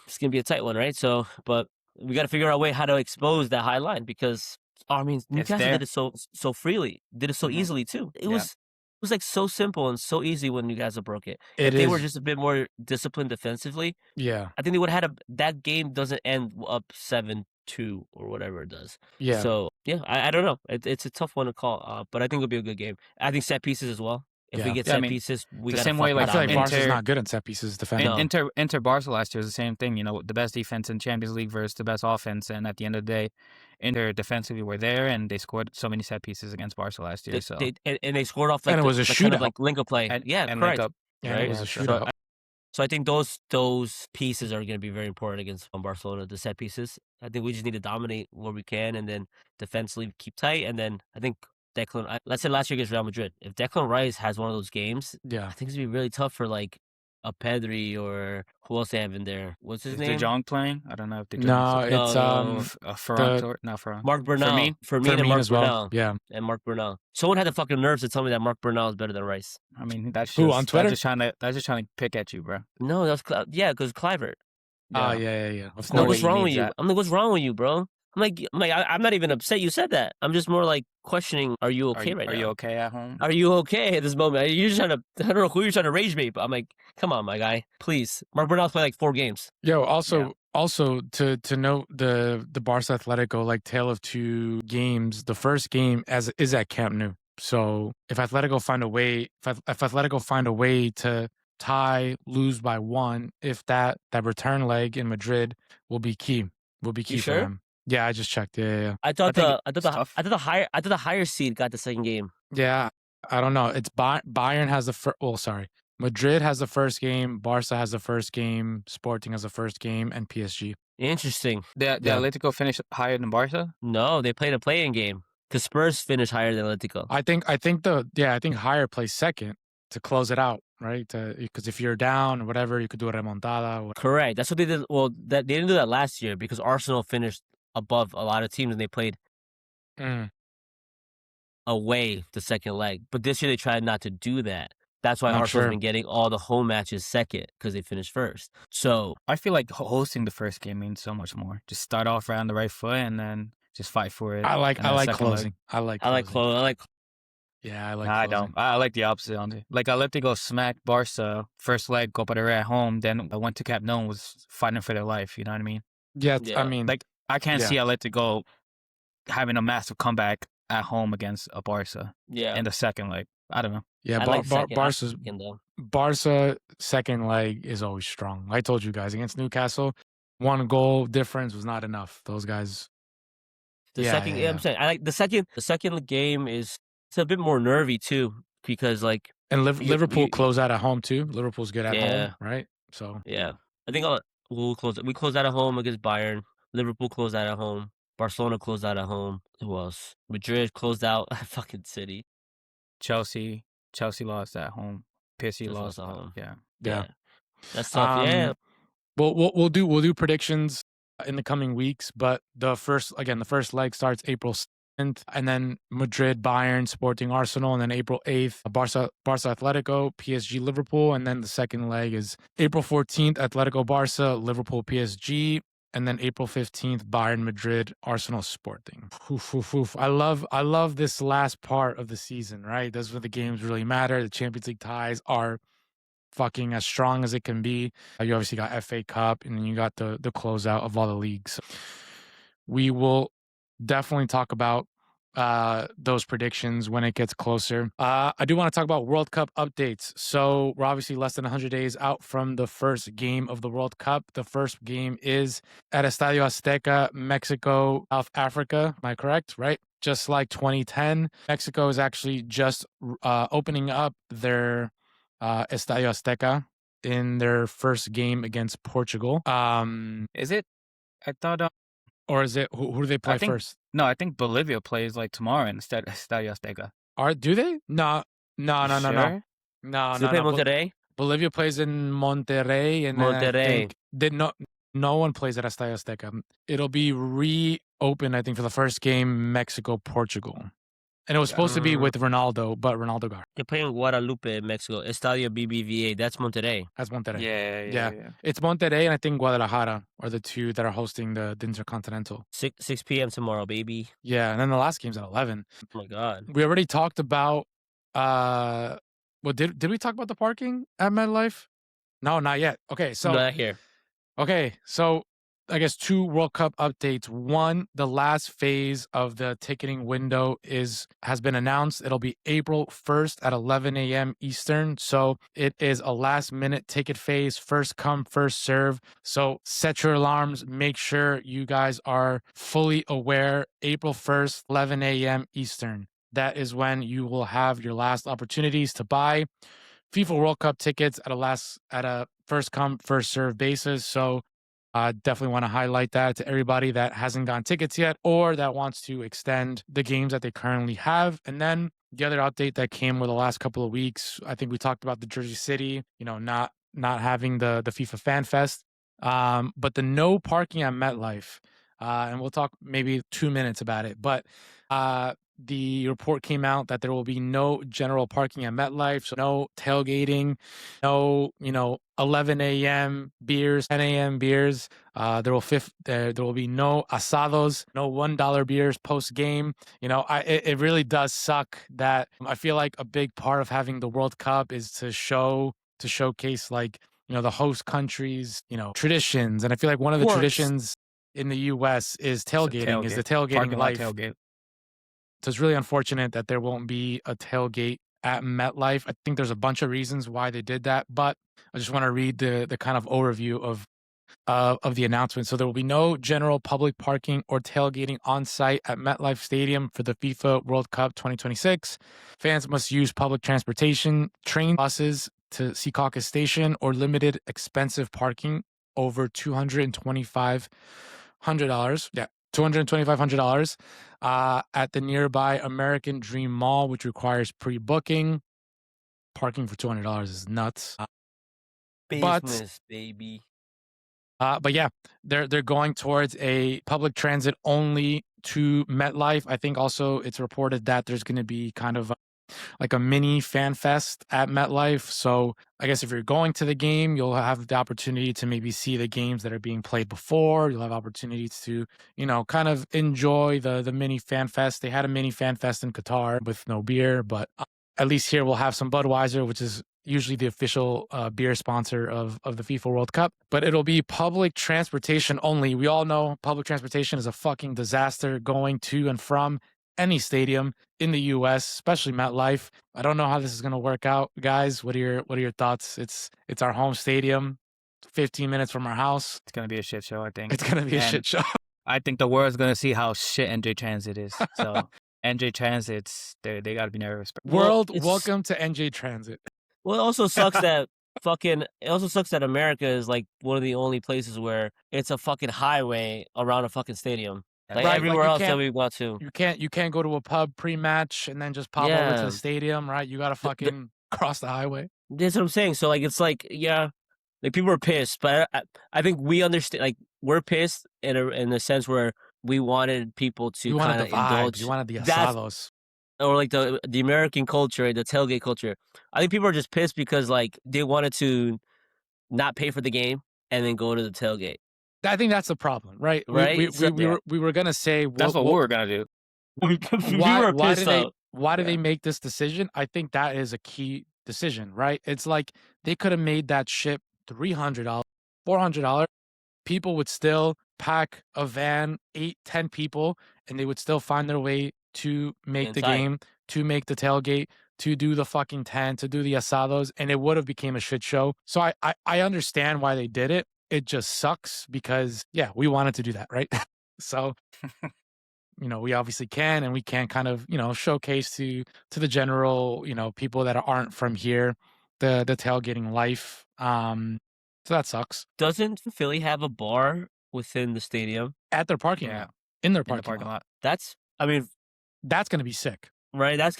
it's gonna be a tight one, right? So, but we got to figure out a way how to expose that high line because I mean Newcastle did it so freely, did it so easily too. It was like so simple and so easy when Newcastle broke it. If they were just a bit more disciplined defensively, Yeah. I think they would have had that game doesn't end up 7-2 or whatever it does. Yeah. So yeah, I don't know. It's a tough one to call, but I think it'll be a good game. I think set pieces as well. If we get set pieces, we got the same way. Like I feel like Inter, Barca's not good at set pieces defending. Inter Barca last year was the same thing. You know, the best defense in Champions League versus the best offense, and at the end of the day, Inter defensively were there, and they scored so many set pieces against Barca last year. And they scored off like and it was a shootout, kind of like link up play. And correct. link up. Right? It was a shootout. So I think those pieces are going to be very important against Barcelona. The set pieces. I think we just need to dominate where we can, and then defensively keep tight. And then I think Declan. Let's say last year against Real Madrid. If Declan Rice has one of those games, I think it's gonna be really tough for like a Pedri or who else they have in there. What's his name? De Jong playing? I don't know if De Jong. No, it's Ferran. Not Ferran. Mark Bernal. Fermin and Mark as well. Bernal. Yeah, and Mark Bernal. Someone had the fucking nerves to tell me that Mark Bernal is better than Rice. I mean, that's who on Twitter? That's just trying to pick at you, bro. No, that's because Clivert. Yeah. Of course. What's wrong with you? I'm like, what's wrong with you, bro? I'm not even upset you said that. I'm just more like questioning, are you okay right now? Are you okay at home? Are you okay at this moment? You're just trying to, I don't know who you're trying to rage me, but I'm like, come on, my guy, please. Mark Bernal's played like 4 games. Yo, also to note the Barca Atletico like tale of 2 games. The first game is at Camp Nou. So if Atletico find a way to tie, lose by 1, if that return leg in Madrid will be key. Will be key for them. Yeah, I just checked. Yeah. I thought the higher seed got the second game. Yeah, I don't know. It's Bayern has the first. Well, sorry, Madrid has the first game. Barca has the first game. Sporting has the first game, and PSG. Interesting. The Atletico finished higher than Barca? No, they played a play-in game because Spurs finished higher than Atletico. I think higher plays second to close it out, right? Because if you're down or whatever, you could do a remontada. Correct. That's what they did. Well, they didn't do that last year because Arsenal finished above a lot of teams and they played away the second leg. But this year they tried not to do that. That's why Arsenal's been getting all the home matches second because they finished first. So I feel like hosting the first game means so much more. Just start off right on the right foot and then just fight for it. I like closing. I like closing. Yeah, I like. I don't. I like the opposite. Like Atletico smacked Barca first leg Copa del Rey at home. Then I went to Camp Nou and was fighting for their life. You know what I mean? Yeah. I mean, like I can't see Atletico having a massive comeback at home against a Barca. Yeah. In the second leg, I don't know. Yeah, Barca second leg is always strong. I told you guys against Newcastle, 1 goal difference was not enough. Those guys. I'm saying I like the second game is. It's a bit more nervy too because like and Liverpool close out at home too. Liverpool's good at home, right? So yeah, I think we'll close. We close out at home against Bayern. Liverpool closed out at home. Barcelona closed out at home. Who else? Madrid closed out at fucking City. Chelsea lost at home. PSG lost at home. Yeah. That's tough. Yeah. We'll do predictions in the coming weeks, but the first leg starts April 7th, and then Madrid, Bayern, Sporting, Arsenal, and then April 8th, Barca Atletico, PSG, Liverpool, and then the second leg is April 14th, Atletico, Barca, Liverpool, PSG, and then April 15th, Bayern, Madrid, Arsenal, Sporting. I love this last part of the season, right? That's where the games really matter. The Champions League ties are fucking as strong as it can be. You obviously got FA Cup, and then you got the closeout of all the leagues. We will definitely talk about those predictions when it gets closer. I do want to talk about World Cup updates. So we're obviously less than 100 days out from the first game of the World Cup. The first game is at Estadio Azteca, Mexico, South Africa. Am I correct? Right? Just like 2010, Mexico is actually just opening up their Estadio Azteca in their first game against Portugal. Is it? I thought. Or is it who do they play first? No, I think Bolivia plays like tomorrow instead of Estadio Azteca. Do they? No. No. Sure? No. So they play No. Monterrey? Bolivia plays in Monterrey, and then I Monterrey. think no one plays at Estadio Azteca. It'll be reopened, I think, for the first game, Mexico Portugal, and it was supposed to be with Ronaldo, but Ronaldo got hurt. They're playing Guadalupe, Mexico. Estadio BBVA. That's Monterrey. That's Monterrey. Yeah. It's Monterrey, and I think Guadalajara are the two that are hosting the Intercontinental. 6 p.m. tomorrow, baby. Yeah, and then the last game's at 11. Oh my God. We already talked about. Well, did we talk about the parking at MetLife? No, not yet. Okay, so Not here. Okay, so I guess 2 World Cup updates. One, the last phase of the ticketing window has been announced. It'll be April 1st at 11 a.m. Eastern. So it is a last-minute ticket phase, first come, first serve. So set your alarms. Make sure you guys are fully aware. April 1st, 11 a.m. Eastern. That is when you will have your last opportunities to buy FIFA World Cup tickets at a first come, first serve basis. So definitely want to highlight that to everybody that hasn't gotten tickets yet or that wants to extend the games that they currently have. And then the other update that came with the last couple of weeks, I think we talked about the Jersey City, not having the FIFA Fan Fest, but the no parking at MetLife. And we'll talk maybe 2 minutes about it. But the report came out that there will be no general parking at MetLife, so no tailgating, no 11 a.m. beers, 10 a.m. beers. There will be no asados, no $1 beers post game. It really does suck that I feel like a big part of having the World Cup is to showcase like the host countries traditions, and I feel like one of the traditions in the U.S. is tailgating. Is the tailgating life. Tailgate. So it's really unfortunate that there won't be a tailgate at MetLife. I think there's a bunch of reasons why they did that, but I just want to read the kind of overview of the announcement. So there will be no general public parking or tailgating on site at MetLife Stadium for the FIFA World Cup 2026. Fans must use public transportation, train, buses to Secaucus Station, or limited expensive parking over $2,500. Yeah. $2,500 at the nearby American Dream Mall, which requires pre-booking. Parking for $200 is nuts. Business, baby. But yeah, they're going towards a public transit only to MetLife. I think also it's reported that there's going to be kind of like a mini fan fest at MetLife. So I guess if you're going to the game, you'll have the opportunity to maybe see the games that are being played before. You'll have opportunities to, kind of enjoy the mini fan fest. They had a mini fan fest in Qatar with no beer, but at least here we'll have some Budweiser, which is usually the official beer sponsor of the FIFA World Cup. But it'll be public transportation only. We all know public transportation is a fucking disaster going to and from any stadium in the U.S., especially MetLife. I don't know how this is going to work out, guys. What are your thoughts? It's our home stadium, 15 minutes from our house. It's gonna be a shit show, I think. It's gonna be a shit show. I think the world's gonna see how shit NJ Transit is. So NJ Transit's they gotta be nervous. World, welcome to NJ Transit. Well, it also sucks that America is like one of the only places where it's a fucking highway around a fucking stadium. Like Right, everywhere you else that can't- we want to. You can't go to a pub pre-match and then just pop over to Yeah. the stadium, right? You gotta fucking cross the highway. That's what I'm saying. So like it's like like people are pissed, but I think we understand. Like we're pissed in the sense where we wanted people to You wanted kind the of vibe. indulge, You wanted the That's- asados. or like the American culture, the tailgate culture. I think people are just pissed because like they wanted to not pay for the game and then go to the tailgate. I think that's the problem, right? Right? We were gonna say That's what we were gonna do. We were pissed out. Why do they make this decision? I think that is a key decision, right? It's like they could have made that ship $300, $400. People would still pack a van, 8, 10 people, and they would still find their way to make the Inside. game, to make the tailgate, to do the fucking tent, to do the asados, and it would have became a shit show. So I understand why they did it. It just sucks because, yeah, we wanted to do that, right? So, we obviously can, and we can kind of, showcase to the general, people that aren't from here, the tailgating life. So that sucks. Doesn't Philly have a bar within the stadium? At their parking Yeah. lot, in their in the parking parking lot. lot. That's, I mean, That's gonna be sick. right? That's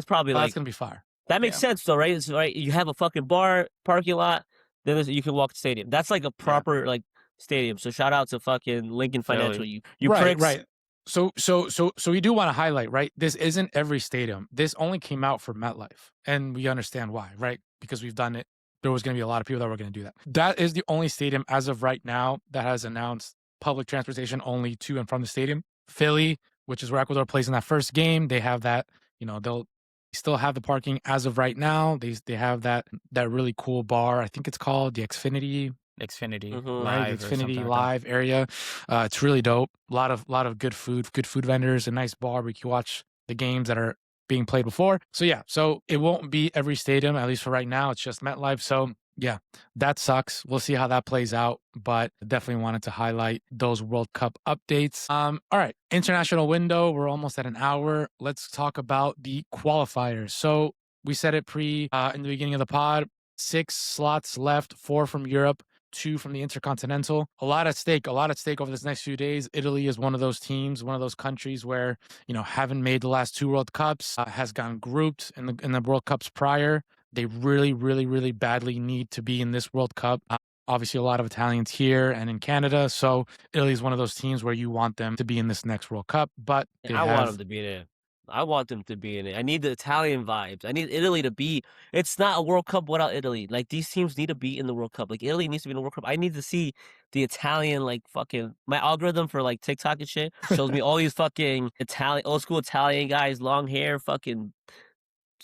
probably That's like, gonna be fire. that makes sense though, right? It's right. You have a fucking bar, parking lot, then you can walk to stadium. That's like a proper like stadium. So shout out to fucking Lincoln Financial. Philly. You Right, pricks. right. So we do want to highlight, right? This isn't every stadium. This only came out for MetLife, and we understand why, right? Because we've done it. There was going to be a lot of people that were going to do that. That is the only stadium as of right now that has announced public transportation only to and from the stadium. Philly, which is where Ecuador plays in that first game, they have that. They'll still have the parking as of right now. They have that really cool bar. I think it's called the Xfinity. Xfinity Mhm. Right, Live the or something Xfinity like that. Live area. It's really dope. A lot of good food vendors, a nice bar where you can watch the games that are being played before. So yeah, so it won't be every stadium, at least for right now. It's just MetLife. So yeah, that sucks. We'll see how that plays out, but definitely wanted to highlight those World Cup updates. All right, international window. We're almost at an hour. Let's talk about the qualifiers. So we said it in the beginning of the pod. 6 slots left, 4 from Europe, 2 from the Intercontinental. A lot at stake over this next few days. Italy is one of those teams, one of those countries where, haven't made the last 2 World Cups, has gone grouped in the World Cups prior. They really, really, really badly need to be in this World Cup. Obviously, a lot of Italians here and in Canada. So Italy is one of those teams where you want them to be in this next World Cup, but I want them to be there. I want them to be in it. I need the Italian vibes. I need Italy to be. It's not a World Cup without Italy. Like, these teams need to be in the World Cup. Like, Italy needs to be in the World Cup. I need to see the Italian, like, fucking. My algorithm for, like, TikTok and shit shows me all these fucking old school Italian guys, long hair, fucking.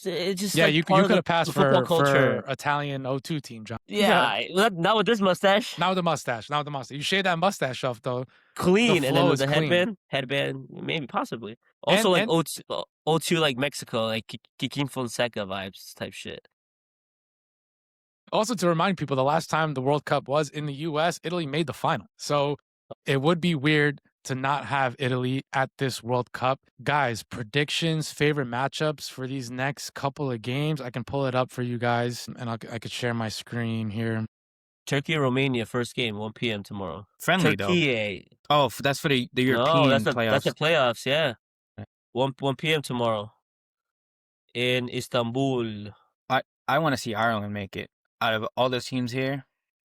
It's just Yeah, like you part could of have passed the football for culture. Italian 02 team, John. Yeah, not with this mustache. Not with the mustache. You shave that mustache off though. Clean, and then flow with is the clean. headband, maybe, possibly. Also, like, And- O2, like Mexico, like Kikin Fonseca vibes type shit. Also, to remind people, the last time the World Cup was in the U.S., Italy made the final. So it would be weird to not have Italy at this World Cup. Guys, predictions, favorite matchups for these next couple of games. I can pull it up for you guys, and I could share my screen here. Turkey, Romania, first game, 1 p.m. tomorrow. Friendly Turkey. though. Oh, that's for the European No, that's playoffs. the playoffs. Yeah, 1 p.m. tomorrow in Istanbul. I want to see Ireland make it. Out of all the teams here,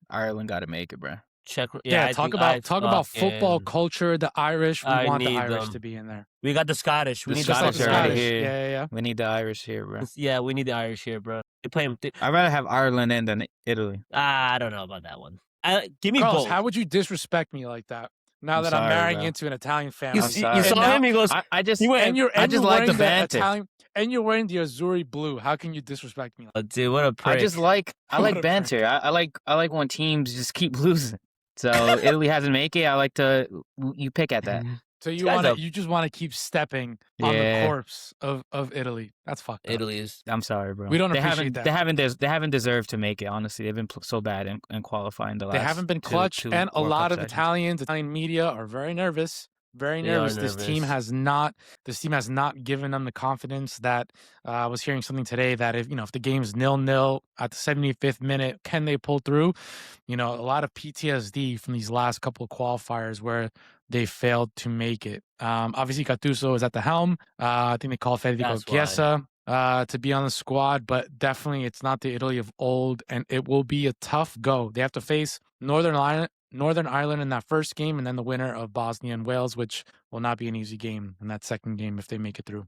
Ireland got to make it, bro. Czech. Yeah, talk about football culture. The Irish. We want the need Irish them. to be in there. We got the Scottish. We The need Just like the the Scottish are already Scottish. here. Yeah. We need the Irish here, bro. Yeah, we need the Irish here, bro. They play them. I'd rather have Ireland in than Italy. I don't know about that one. Give me Carlos, both. how would you disrespect me like that? Now I'm that sorry, I'm marrying bro. into an Italian family. You sorry. saw now- him. He goes. I just He went, I just like the wearing banter. Italian, and you're wearing the Azzurri blue. How can you disrespect me? Oh, dude, what a prick. I just like I What like a banter. I like when teams just keep losing. So Italy hasn't make it. I like to you pick at that. So These guys you just want to keep stepping on the Yeah. corpse of Italy. That's fucked up. Italy is. I'm sorry, bro. We don't they appreciate haven't that. they haven't deserved to make it. Honestly, they've been so bad in qualifying the last. They haven't been clutch, two and a World lot Cup of sessions. Italian media are very nervous. Very They are nervous. This team has not given them the confidence that I was hearing something today that if the game's 0-0 at the 75th minute, can they pull through? A lot of PTSD from these last couple of qualifiers where they failed to make it. Obviously, Gattuso is at the helm. I think they call Federico That's why. Chiesa to be on the squad, but definitely it's not the Italy of old, and it will be a tough go. They have to face Northern Ireland in that first game, and then the winner of Bosnia and Wales, which will not be an easy game in that second game if they make it through.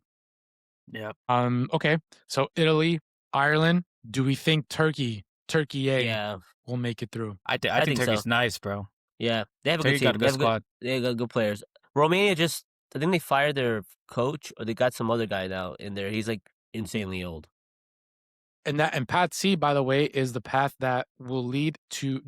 Yep. Okay. So Italy, Ireland. Do we think Turkey Yeah. will make it through? I think think Turkey's so. nice, bro. Yeah. They have a Turkey good got team. a good squad. They got good players. Romania I think they fired their coach, or they got some other guy now in there. He's like insanely old. And Pat C, by the way, is the path that will lead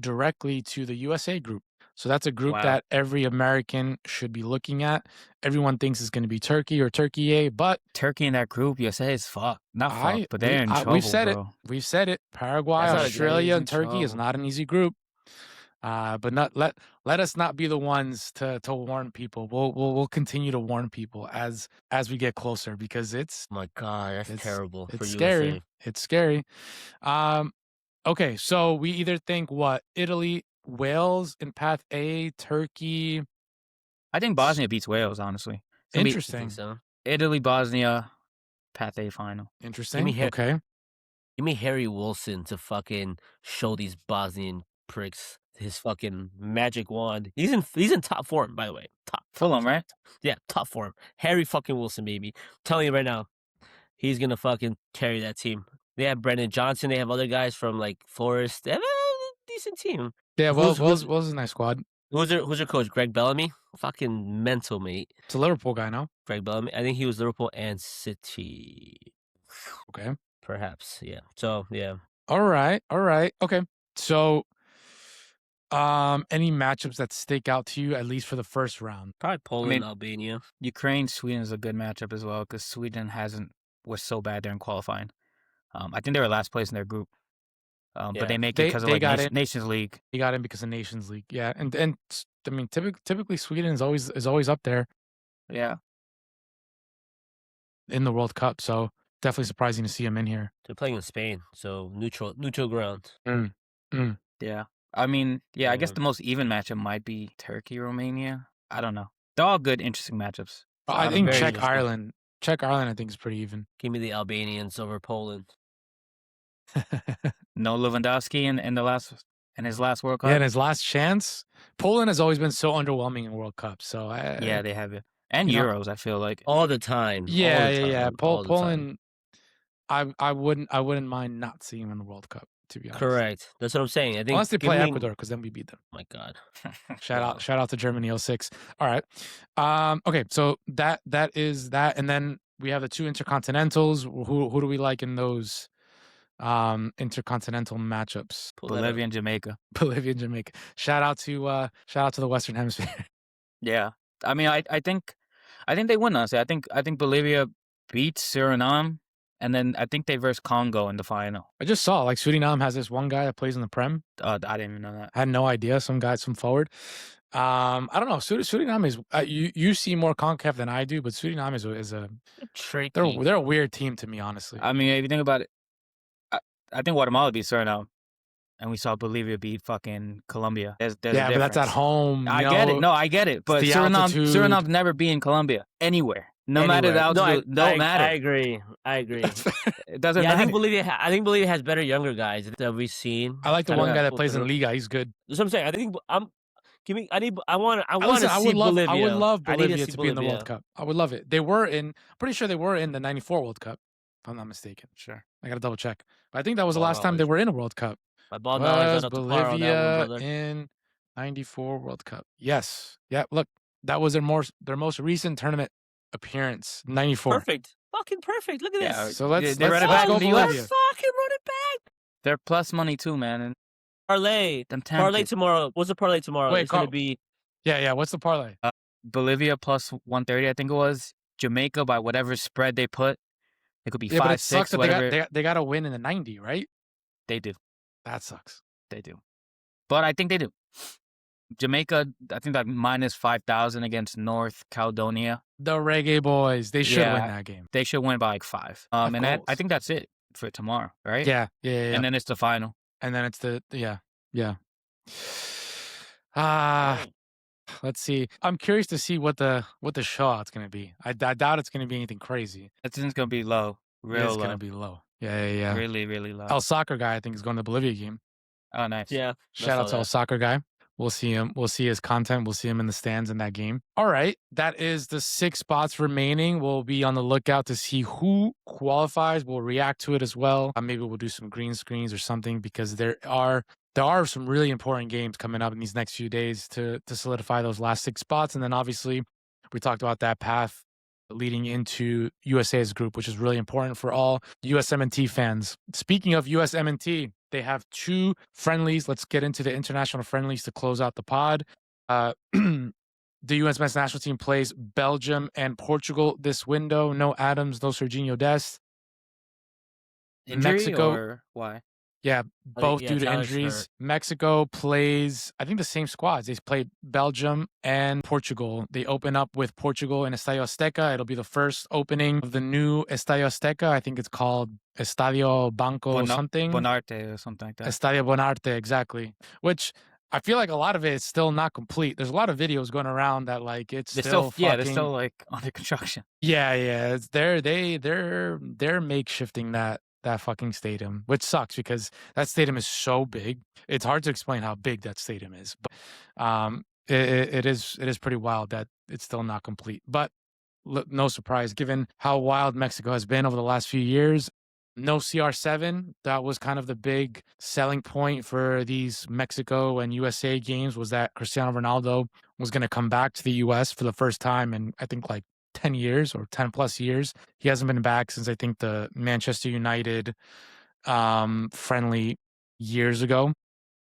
directly to the USA group. So that's a group Wow. that every American should be looking at. Everyone thinks it's going to be Turkey or Turkey A, but Turkey in that group, USA is fucked. Not fucked, but they're in trouble, we've said bro. it. We've said it. Paraguay, That's not a Australia, in and Turkey is trouble. not an easy group. But let us not be the ones to warn people. We'll continue to warn people as we get closer, because it's My God, that's terrible for scary. USA. It's scary. Okay, so we either think what? Italy, Wales in Path A, Turkey. I think Bosnia beats Wales, honestly. It's gonna be You Interesting. think so? Italy, Bosnia, Path A final. Interesting. here- Okay. Give me Harry Wilson to fucking show these Bosnian pricks his fucking magic wand. He's in top form, by the way. Top Fulham, right? Yeah, top form. Harry fucking Wilson, baby. I'm telling you right now, he's gonna fucking carry that team. They have Brendan Johnson. They have other guys from like Forest. They have a decent team. Yeah, Who's- Wales is a nice squad. Who's their coach? Greg Bellamy. Fucking mental, mate. It's a Liverpool guy, no? Greg Bellamy. I think he was Liverpool and City. Okay. Perhaps, yeah. So yeah. All right. Okay. So, any matchups that stick out to you, at least for the first round? Probably Poland, mean- Albania. Ukraine, Sweden is a good matchup as well, because Sweden was so bad there in qualifying. I think they were last place in their group. Yeah. But they make They- it because of they like got in. Nations League. He got in because of Nations League. Yeah, and I mean, typically Sweden is always up there Yeah. in the World Cup. So definitely surprising to see him in here. They're playing in Spain, so neutral ground. Yeah. I mean, I guess Yeah. the most even matchup might be Turkey, Romania. I don't know. They're all good, interesting matchups. I I'm think very Czech interested. Ireland. Czech Ireland, I think, is pretty even. Give me the Albanians over Poland. No Lewandowski in his last World Cup. Yeah, and his last chance. Poland has always been so underwhelming in World Cup. So Yeah, they have it. And you know- Euros, I feel like. All the time. Yeah, all the yeah. time, all the time. Poland. I wouldn't mind not seeing him in the World Cup, to be honest. Correct. That's what I'm saying. I think Unless they give play me- Ecuador, because then we beat them. My God. Shout out to Germany 06. All right. Okay, so that is that, and then we have the two intercontinentals. Who do we like in those intercontinental matchups? Pull that up. Bolivia and Jamaica. Bolivia and Jamaica. Shout out to the Western Hemisphere. Yeah. I mean, I think they win, honestly. I think Bolivia beats Suriname, and then I think they verse Congo in the final. I just saw like Suriname has this one guy that plays in the Prem. I didn't even know that. I had no idea. Some forward. I don't know. Suriname is you see more CONCACAF than I do, but Suriname is a Tricky. they're a weird team to me, honestly. I mean, if you think about it, I think Guatemala beat Suriname, and we saw Bolivia beat fucking Colombia. There's yeah, a but that's at difference. home. I get it. No, I get it. But the altitude. Suriname's never beaten Colombia anywhere. No matter the Anywhere. altitude, don't matter. I agree. It doesn't Yeah, I matter. think Bolivia has better younger guys that we've seen. I like the Kinda one guy that pull plays in through. Liga. He's good. That's what I'm saying. I think I want to Listen, see I would love Bolivia. I would love I need Bolivia see to be in the Bolivia. World Cup. I would love it. Pretty sure they were in the '94 World Cup, if I'm not mistaken. Sure. I gotta double check. But I think that was the Ball last time they knowledge. were in a World Cup. My ball knowledge Was not up to par on that one, Bolivia brother. in '94 World Cup? Yes. Yeah. Look, that was their most recent tournament appearance. '94. Perfect. Fucking perfect. Look at Yeah, this. So let's they run it let's back go in the US. Bolivia. Let's fucking run it back. They're plus money too, man. And Parlay. I'm Parlay tempted. tomorrow. What's the parlay tomorrow? Wait, It's gonna Carl- be Yeah. What's the parlay? Bolivia plus 130, I think it was. Jamaica by whatever spread they put. It could be Yeah, but 5, it sucks 6, that whatever. they got to win in the '90, right? They do. That sucks. They do. But I think they do. Jamaica, I think like minus 5,000 against North Caledonia. The Reggae Boys. They should win Yeah. that game. They should win by like 5. Of And I course. think that's it for tomorrow, right? Yeah. And then it's the final. And then it's yeah. Let's see. I'm curious to see what the showout's gonna be. I doubt it's gonna be anything crazy. It's going to be low. Real It's low. gonna be low. Yeah. Really, really low. El Soccer Guy, I think, is going to the Bolivia game. Oh, nice. yeah. Shout out to El Soccer Guy. We'll see him. We'll see his content. We'll see him in the stands in that game. All right. That is the 6 spots remaining. We'll be on the lookout to see who qualifies. We'll react to it as well. Maybe we'll do some green screens or something, because there are some really important games coming up in these next few days to solidify those last 6 spots. And then obviously we talked about that path leading into USA's group, which is really important for all USMNT fans. Speaking of USMNT, they have 2 friendlies. Let's get into the international friendlies to close out the pod. The U.S. men's national team plays Belgium and Portugal this window. No Adams, no Serginho Dest. Injury Mexico, or why? yeah, both due to Tyler's injuries. hurt. Mexico plays, I think, the same squads. They played Belgium and Portugal. They open up with Portugal in Estadio Azteca. It'll be the first opening of the new Estadio Azteca. I think it's called Estadio Banco something. Bonarte or something like that. Estadio Bonarte, exactly. Which I feel like a lot of it is still not complete. There's a lot of videos going around that like it's They're still yeah, fucking, they're still like under construction. yeah. It's they're makeshifting that fucking stadium, which sucks because that stadium is so big. It's hard to explain how big that stadium is, but it is pretty wild that it's still not complete. But no surprise given how wild Mexico has been over the last few years. No CR7. That was kind of the big selling point for these Mexico and USA games, was that Cristiano Ronaldo was going to come back to the US for the first time in, I think, like 10 years or 10 plus years. He hasn't been back since, I think, the Manchester United friendly years ago.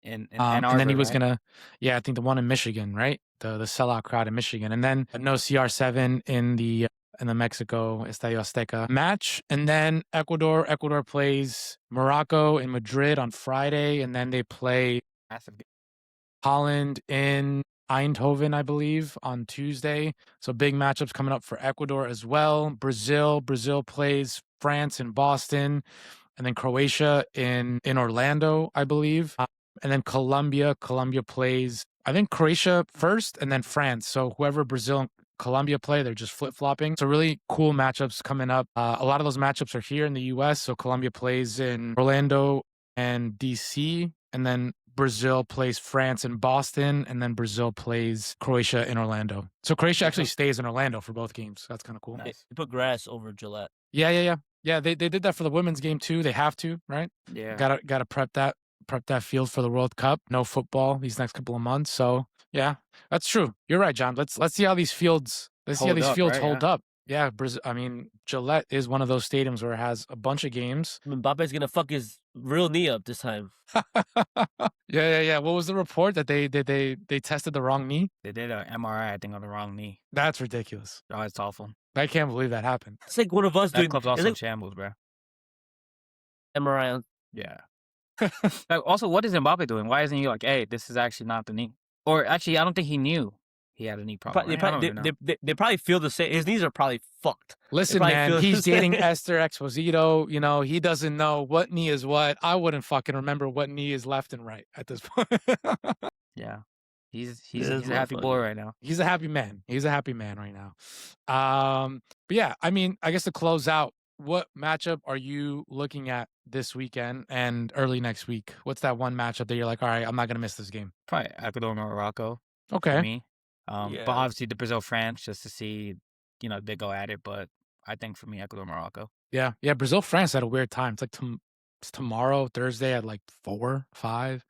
In And Arbor, then he was right? gonna, yeah, I think the one in Michigan, right? The sellout crowd in Michigan, and then no CR7 in the Mexico Estadio Azteca match, and then Ecuador plays Morocco in Madrid on Friday, and then they play Massive game. Holland in Eindhoven, I believe, on Tuesday. So big matchups coming up for Ecuador as well. Brazil plays France in Boston, and then Croatia in Orlando, I believe. And then Colombia plays, I think, Croatia first and then France. So whoever Brazil and Colombia play, they're just flip-flopping. So really cool matchups coming up. A lot of those matchups are here in the U.S. So Colombia plays in Orlando and D.C., and then Brazil plays France in Boston, and then Brazil plays Croatia in Orlando. So Croatia actually stays in Orlando for both games. That's kind of cool. Nice. They put grass over Gillette. Yeah. They did that for the women's game too. They have to, right? Yeah. Gotta prep that field for the World Cup. No football these next couple of months. So yeah, that's true. You're right, John. Let's see how these fields hold up. Yeah, Brazil. I mean, Gillette is one of those stadiums where it has a bunch of games. Mbappe's gonna fuck his real knee up this time. Yeah. What was the report that they tested the wrong knee? They did an MRI, I think, on the wrong knee. That's ridiculous. Oh, it's awful. I can't believe that happened. It's like one of us That doing club's also it's in like shambles, bro. MRI on. Yeah. Like, also, what is Mbappe doing? Why isn't he like, hey, this is actually not the knee? Or actually, I don't think he knew he had a knee problem. They probably feel the same. His knees are probably fucked. Listen, man, he's dating Esther Exposito. You know, he doesn't know what knee is what. I wouldn't fucking remember what knee is left and right at this point. Yeah. He's a happy boy right now. He's a happy man. He's a happy man right now. But yeah, I mean, I guess to close out, what matchup are you looking at this weekend and early next week? What's that one matchup that you're like, all right, I'm not gonna miss this game? Probably Ecuador and Morocco. Okay. For me. Yeah. But obviously the Brazil France, just to see, they go at it. But I think for me, Ecuador Morocco. Yeah. Brazil France at a weird time. It's like it's tomorrow, Thursday at like 4, 5.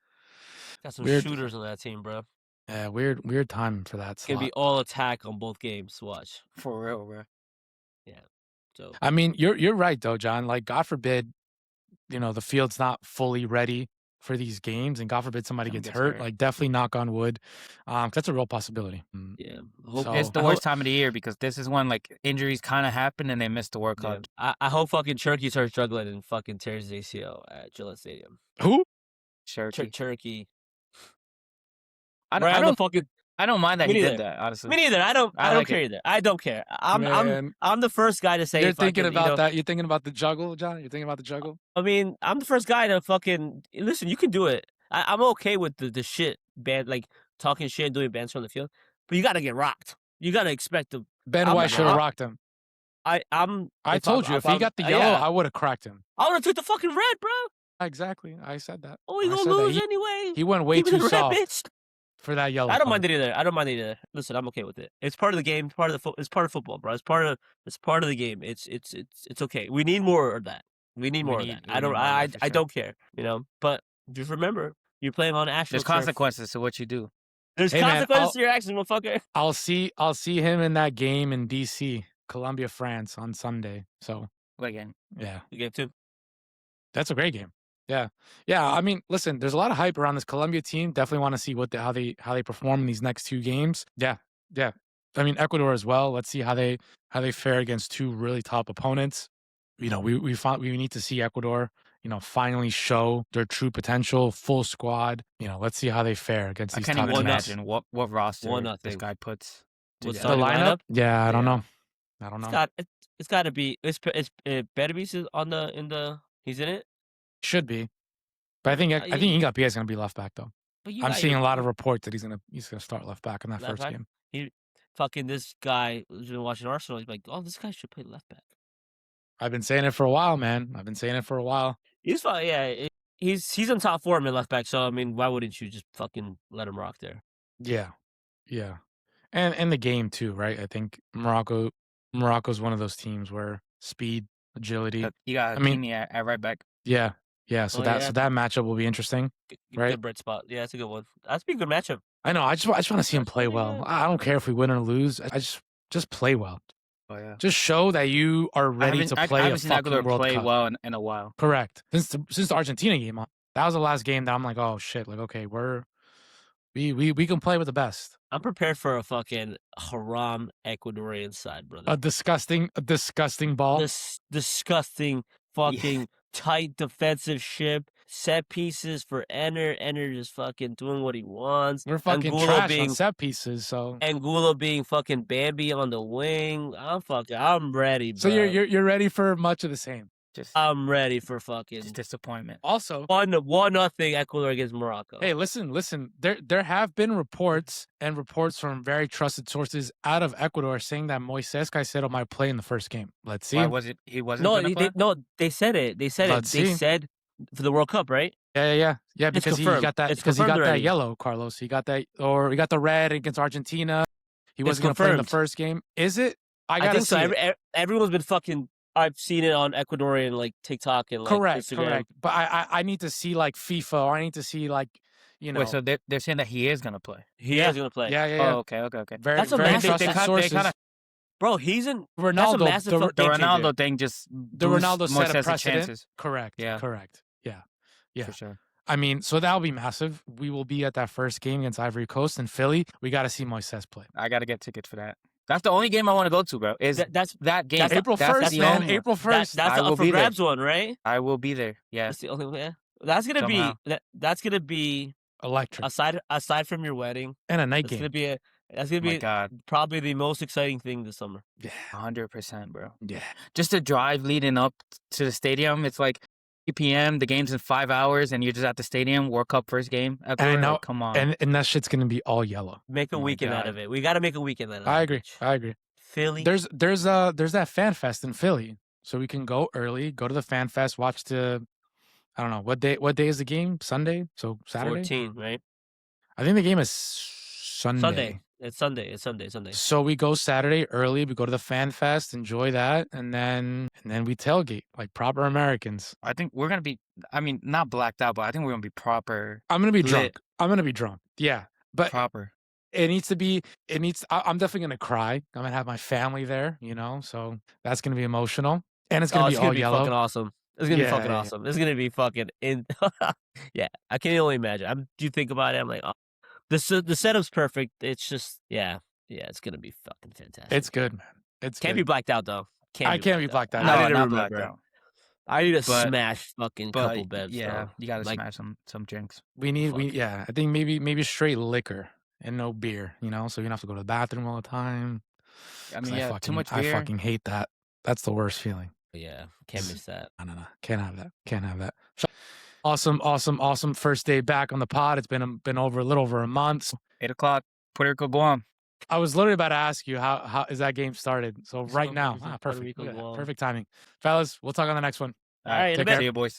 Got some Weird. shooters on that team, bro. Yeah, weird time for that It's gonna slot. be all attack on both games. Watch. For real, bro. Yeah. So I mean, you're right though, John. Like, God forbid, the field's not fully ready for these games, and God forbid somebody Someone gets gets hurt. hurt. Like, definitely knock on wood. That's a real possibility. yeah. So- It's the I worst time of the year because this is when like injuries kind of happen and they miss the World Yeah. Cup. I hope fucking Turkey starts struggling and fucking tears his ACL at Gillette Stadium. Who? Turkey. I Right on the don't fucking. I don't mind that Me he neither. did that, honestly. Me neither. I don't like care it. either. I don't care. Man, I'm the first guy to say. you're thinking fucking, about that. You're thinking about the juggle, John. You're thinking about the juggle. I mean, I'm the first guy to fucking listen. You can do it. I'm okay with the shit band, like talking shit and doing bands on the field, but you got to get rocked. You got to expect the. Ben I'm White not- should have rocked him. I told you if he got the yellow, I would have cracked him. I would have took the fucking red, bro. Exactly. I said that. Oh, you I gonna said that. lose anyway? He went way Give me the too red, soft bitch. for that yellow. I don't card. mind it either. Listen, I'm okay with it. It's part of the game. It's part of football, bro. It's part of the game. It's okay. We need more of that. We need more of that. we need more of that, for I sure. don't care. But just remember, you're playing on Astro. There's consequences to what you do. There's Hey, man, consequences to your actions, motherfucker. I'll see him in that game in DC, Colombia, France on Sunday. So Again, yeah, You game too. that's a great game. Yeah. Yeah, I mean, listen, there's a lot of hype around this Colombia team. Definitely want to see how they perform in these next 2 games. Yeah. Yeah. I mean, Ecuador as well. Let's see how they fare against 2 really top opponents. We need to see Ecuador, finally show their true potential, full squad. Let's see how they fare against I these can't top even One teams. up. imagine what roster One this nothing. guy puts What's The together. starting lineup? lineup? Yeah, I don't Yeah. know. I don't It's know. got it's got to be. It better be on the. He's in it. Should be. But I think Ingapi is going to be left back though. But you I'm got seeing your a lot of reports that he's gonna start left back in that left first back. game. He fucking this guy who's been watching Arsenal. He's like, oh, this guy should play left back. I've been saying it for a while, man. I've been saying it for a while. He's fine. Yeah, he's in top form in left back. So I mean, why wouldn't you just fucking let him rock there? Yeah, yeah, and the game too, right? I think Morocco's one of those teams where speed, agility. You got I mean, Hakimi at right back. yeah, yeah. So Oh, that yeah. so that matchup will be interesting, right? Good bright spot. Yeah, that's a good one. That's been a good matchup. I know. I just want to see him That's play pretty well. good. I don't care if we win or lose. I just play well. Oh yeah. Just show that you are I ready haven't, to I play a haven't seen fucking Ecuador World play Cup. well in a while. Correct. Since the Argentina game, that was the last game that I'm like, oh shit, like okay, we can play with the best. I'm prepared for a fucking haram Ecuadorian side, brother. A disgusting ball. This disgusting fucking tight defensive ship. Set pieces for Enner. Enner just fucking doing what he wants. We're fucking Angulo trash on set pieces, so Angulo being fucking Bambi on the wing. I'm ready, bro. so you're ready for much of the same. I'm ready for fucking Just disappointment. Also, 1-0 Ecuador against Morocco. hey, listen. There have been reports from very trusted sources out of Ecuador saying that Moises Caicedo might play in the first game. Let's see. Why was it? He wasn't. No, gonna play? they said it. They said Let's it. They see. said for the World Cup, right? Yeah. Because he confirmed. got that. It's Because he got confirmed that already. yellow, Carlos. He got the red against Argentina. He It's wasn't going to play in the confirmed. first game. Is it? I I gotta think see so. it. Everyone's been fucking. I've seen it on Ecuadorian like TikTok and like Instagram. Correct. But I need to see like FIFA, or I need to see like Wait, so they're saying that he is gonna play. He Yeah. is gonna play. Yeah. Oh, okay. Very, That's a very massive- trusted they kinda- sources. Bro, he's in. Ronaldo, That's a massive the- fucking The game changer. Ronaldo thing just The Ronaldo set a Moises' precedent. chances. Correct. Yeah. Yeah. For sure. I mean, so that'll be massive. We will be at that first game against Ivory Coast in Philly. We got to see Moises play. I gotta get tickets for that. That's the only game I want to go to, bro. Is That's that game? that's April That's 1st, the man. only one. April 1st. that's I the will up for be there. grabs one, right? I will be there. Yeah. That's the only one. Yeah. That's gonna Somehow. be that's gonna be Electric. aside from your wedding. And a night That's gonna game. be Oh my God. probably the most exciting thing this summer. Yeah. 100%, bro. Yeah. Just the drive leading up to the stadium. It's like 8 p.m. The game's in 5 hours, and you're just at the stadium. World Cup first game. And I know, Come on. and that shit's going to be all yellow. Make a Oh my weekend out God. of it. We got to make a weekend out of it. I agree. Philly. There's that fan fest in Philly. So we can go early, go to the fan fest, watch I don't know, what day is the game? Sunday? So Saturday? 14, right? I think the game is Sunday. It's Sunday. So we go Saturday early, we go to the fan fest, enjoy that, and then we tailgate like proper Americans. I think we're gonna be. I mean, not blacked out, but I think we're gonna be proper. I'm gonna be Lit. drunk. Yeah. But Proper. I'm definitely gonna cry. I'm gonna have my family there, so that's gonna be emotional. And it's gonna be all yellow. Fucking awesome. It's gonna be Yeah, fucking yeah. awesome. It's gonna be fucking in. Yeah, I can only imagine. You think about it, I'm like, oh, the setup's perfect. It's just, yeah, it's gonna be fucking fantastic. It's good, man. It's Can't good. be blacked out though. I can't be blacked out. No, I need to not remember. blacked out. I need to But- smash fucking But couple bevs. yeah, though. you gotta Like- smash some drinks. Fuck. I think maybe straight liquor and no beer, so you don't have to go to the bathroom all the time. I 'Cause mean, yeah, too much I beer. fucking hate that. That's the worst feeling. Yeah, can't miss that. No. Can't have that. Awesome first day back on the pod. It's been a little over a month. 8 o'clock, Puerto Rico, Guam. I was literally about to ask you how is that game started. So right now, Puerto perfect. Rico, Guam. Perfect timing. Fellas, we'll talk on the next one. All right, in a take bit. care. See you, boys.